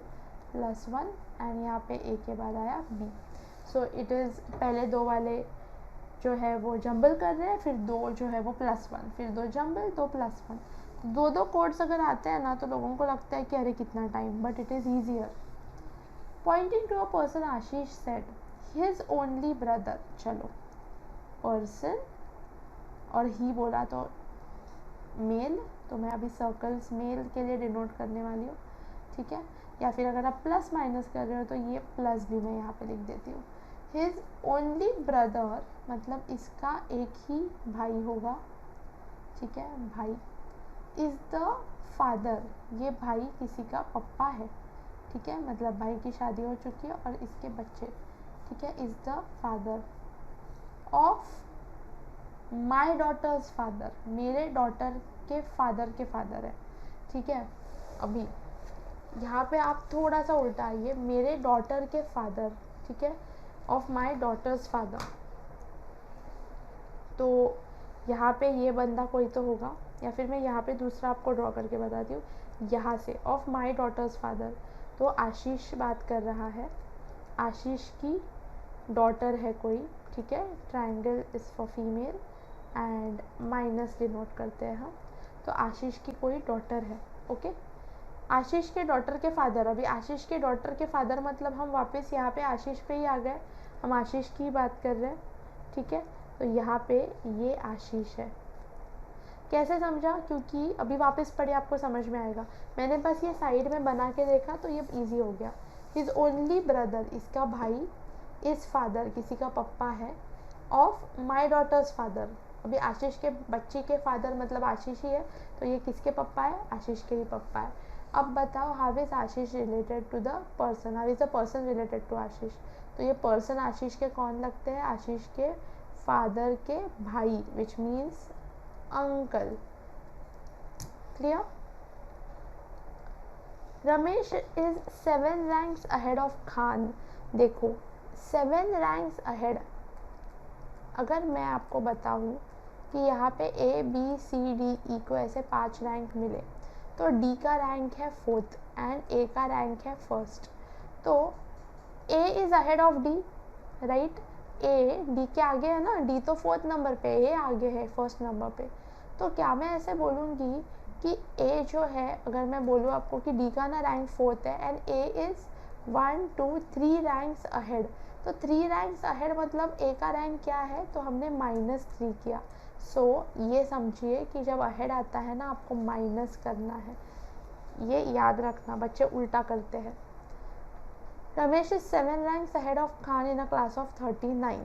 +1, एंड यहाँ पे A के बाद आया B। सो इट इज़ पहले दो वाले जो है वो जंबल कर रहे हैं, फिर दो जो है वो +1, फिर दो जंबल, दो +1। दो कोड्स अगर आते हैं ना तो लोगों को लगता है कि अरे कितना time, but it is easier. Pointing to a person Ashish said his only brother, चलो पर्सन और ही बोला तो मेल, तो मैं अभी सर्कल्स मेल के लिए डिनोट करने वाली हूँ, ठीक है। या फिर अगर आप प्लस माइनस कर रहे हो तो ये प्लस भी मैं यहाँ पे लिख देती हूँ। हिज ओनली ब्रदर मतलब इसका एक ही भाई होगा, ठीक है, भाई। इज़ द फादर, ये भाई किसी का पप्पा है, ठीक है, मतलब भाई की शादी हो चुकी है और इसके बच्चे, ठीक है। Is the father of my daughter's father, मेरे डॉटर के फादर है, ठीक है। अभी यहाँ पे आप थोड़ा सा उल्टा आइए, मेरे डॉटर के फादर, ठीक है, ऑफ माई डॉटर्स फादर। तो यहाँ पे ये बंदा कोई तो होगा, या फिर मैं यहाँ पे दूसरा आपको ड्रॉ करके बताती हूँ। यहाँ से ऑफ माई डॉटर्स फादर, तो आशीष बात कर रहा है, आशीष की डॉटर है कोई, ठीक है। Triangle is for female and minus denote करते हैं हम, तो आशीष की कोई डॉटर है, ओके। आशीष के डॉटर के फादर, अभी आशीष के डॉटर के फादर मतलब हम वापस यहाँ पे आशीष पे ही आ गए, हम आशीष की बात कर रहे हैं, ठीक है। तो यहाँ पे ये आशीष है। कैसे समझा? क्योंकि अभी वापस पढ़े आपको समझ में आएगा। मैंने बस ये साइड में बना के देखा तो ये इजी हो गया। हिज ओनली ब्रदर, इसका भाई, इस फादर, किसी का पप्पा है, ऑफ माई डॉटर्स फादर, अभी आशीष के बच्ची के फादर मतलब आशीष ही है, तो ये किसके पप्पा है? आशीष के ही पप्पा है। अब बताओ how is Ashish related to the person, how is the person related to Ashish? तो ये पर्सन आशीष के कौन लगते हैं? आशीष के फादर के भाई, which means uncle. Clear? Ramesh is 7 ranks ahead of Khan. देखो 7 रैंक्स अहेड, अगर मैं आपको बताऊं कि यहाँ पे A B C D E को ऐसे 5 रैंक मिले, तो D का रैंक है 4th एंड A का रैंक है 1st, तो A is ahead of D, right? A D के आगे है ना, D तो 4th नंबर पे, A आगे है 1st नंबर पे। तो क्या मैं ऐसे बोलूँगी कि A जो है, अगर मैं बोलूँ आपको कि D का ना रैंक 4th है and A is 1 2 3 ranks ahead, तो 3 रैंक्स अहेड मतलब A का रैंक क्या है? तो हमने -3 किया। सो ये समझिए कि जब अहेड आता है ना, आपको माइनस करना है, ये याद रखना, बच्चे उल्टा करते हैं। Ramesh is 7 ranks ahead of Khan in a class of 39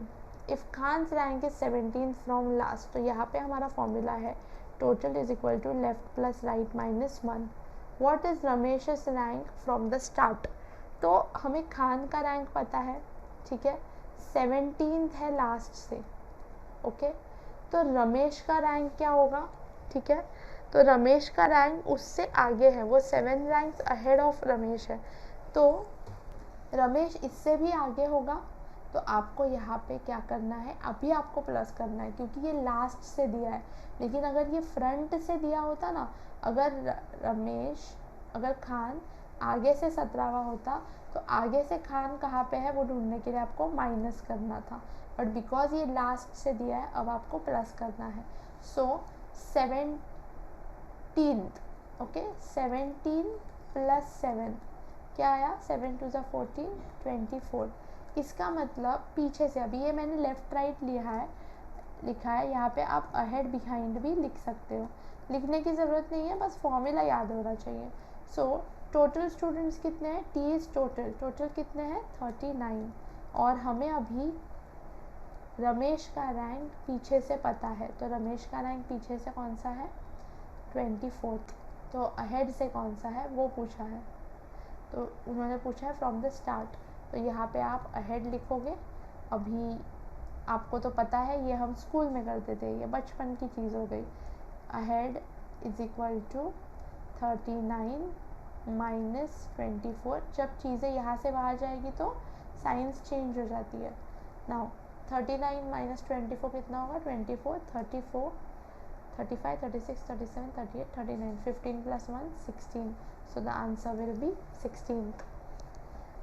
if Khan's rank is 17 from last. तो यहाँ पे हमारा फॉर्मूला है total is equal to left plus right minus 1. What is Ramesh's rank from the start? तो हमें खान का रैंक पता है, ठीक है, 17th है लास्ट से, ओके। तो रमेश का रैंक क्या होगा, ठीक है, तो रमेश का रैंक उससे आगे है, वो 7 रैंक्स अहेड ऑफ रमेश है, तो रमेश इससे भी आगे होगा। तो आपको यहाँ पे क्या करना है, अभी आपको प्लस करना है क्योंकि ये लास्ट से दिया है, लेकिन अगर ये फ्रंट से दिया होता ना, अगर रमेश, अगर खान आगे से 17वां होता तो आगे से खान कहाँ पे है वो ढूंढने के लिए आपको माइनस करना था, बट बिकॉज ये लास्ट से दिया है अब आपको प्लस करना है। सो 17th, ओके, 17 प्लस 7 क्या आया, 7 2 ज़ा 14, 24। इसका मतलब पीछे से, अभी ये मैंने लेफ़्ट राइट लिखा है, यहाँ पे आप अहेड बिहाइंड भी लिख सकते हो, लिखने की ज़रूरत नहीं है, बस फॉर्मूला याद होना चाहिए। सो टोटल स्टूडेंट्स कितने हैं, टी इज़ टोटल कितने हैं, 39, और हमें अभी रमेश का रैंक पीछे से पता है, तो रमेश का रैंक पीछे से कौन सा है, 24th, तो अहेड से कौन सा है वो पूछा है, तो उन्होंने पूछा है फ्रॉम द स्टार्ट, तो यहाँ पे आप अहेड लिखोगे। अभी आपको तो पता है, ये हम स्कूल में करते थे, ये बचपन की चीज़ हो गई। Ahead is equal to 39 minus 24, जब चीज़ें यहाँ से बाहर जाएगी तो साइंस चेंज हो जाती है। नाउ 39 माइनस 24 कितना होगा, 24, 34, 35, 36, 37, 38, 39, 15 plus 1 16, so the answer will B 16th।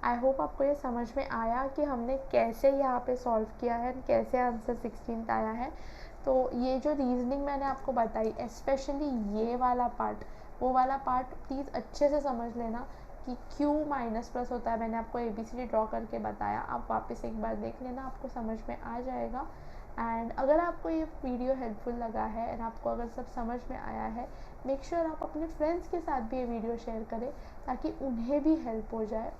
I hope आपको ये समझ में आया कि हमने कैसे यहाँ पे सॉल्व किया है, कैसे आंसर 16th आया है। तो ये जो रीजनिंग मैंने आपको बताई, स्पेशली ये वाला पार्ट, वो वाला पार्ट प्लीज़ अच्छे से समझ लेना कि क्यों माइनस प्लस होता है। मैंने आपको ABCD ड्रॉ करके बताया, आप वापस एक बार देख लेना, आपको समझ में आ जाएगा। एंड अगर आपको ये वीडियो हेल्पफुल लगा है एंड आपको अगर सब समझ में आया है, मेक श्योर आप अपने फ्रेंड्स के साथ भी ये वीडियो शेयर करें ताकि उन्हें भी हेल्प हो जाए।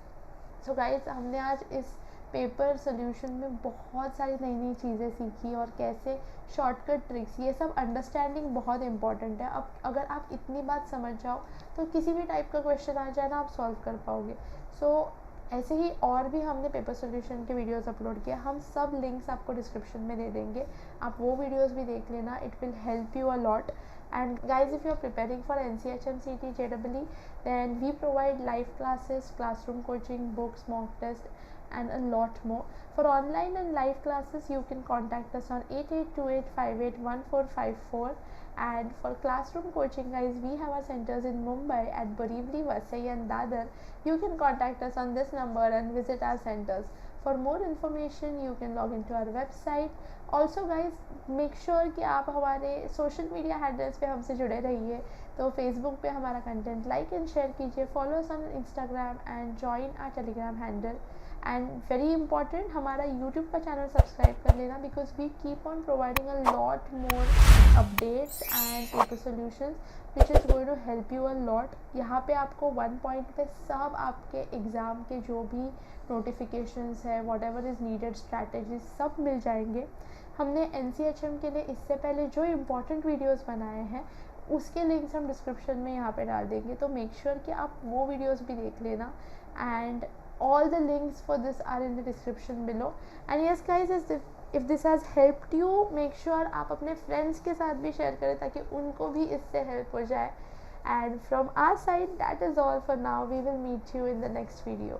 सो गाइस, हमने आज इस पेपर सोल्यूशन में बहुत सारी नई नई चीज़ें सीखी और कैसे शॉर्टकट ट्रिक्स, ये सब अंडरस्टैंडिंग बहुत इंपॉर्टेंट है। अब अगर आप इतनी बात समझ जाओ तो किसी भी टाइप का क्वेश्चन आ जाए ना, आप सॉल्व कर पाओगे। सो ऐसे ही और भी हमने पेपर सोल्यूशन के वीडियोस अपलोड किया, हम सब लिंक्स आपको डिस्क्रिप्शन में दे देंगे, आप वो वीडियोस भी देख लेना, it will help you a lot. And guys, if you are preparing for NCHM CT JEE, then we provide live classes, classroom coaching, books, mock test and a lot more. For online and live classes, you can contact us on 8828581454, and for classroom coaching guys, we have our centers in Mumbai at Borivali, Vasai and Dadar. You can contact us on this number and visit our centers. For more information you can log into our website. Also guys, make sure कि आप हमारे सोशल मीडिया हैंडल्स पे हमसे जुड़े रहिए। तो फेसबुक पे हमारा कंटेंट लाइक एंड शेयर कीजिए, follow us on Instagram and join our Telegram handle. And very important, हमारा यूट्यूब का चैनल सब्सक्राइब कर लेना because we keep on providing a lot more updates and paper solutions which is going to help you a lot. यहाँ पे आपको 1 पॉइंट पे सब आपके एग्ज़ाम के जो भी नोटिफिकेशंस है, what ever is needed strategies, सब मिल जाएंगे। हमने NCHM के लिए इससे पहले जो इम्पॉर्टेंट वीडियोस बनाए हैं उसके लिंक्स हम डिस्क्रिप्शन में यहाँ पे डाल देंगे, तो मेक श्योर कि आप वो वीडियोस भी देख लेना। And all the links for this are in the description below. And yes guys, if this has helped you, make sure आप अपने फ्रेंड्स के साथ भी शेयर करें ताकि उनको भी इससे हेल्प हो जाए। And from our side that is all for now, we will meet you in the next video.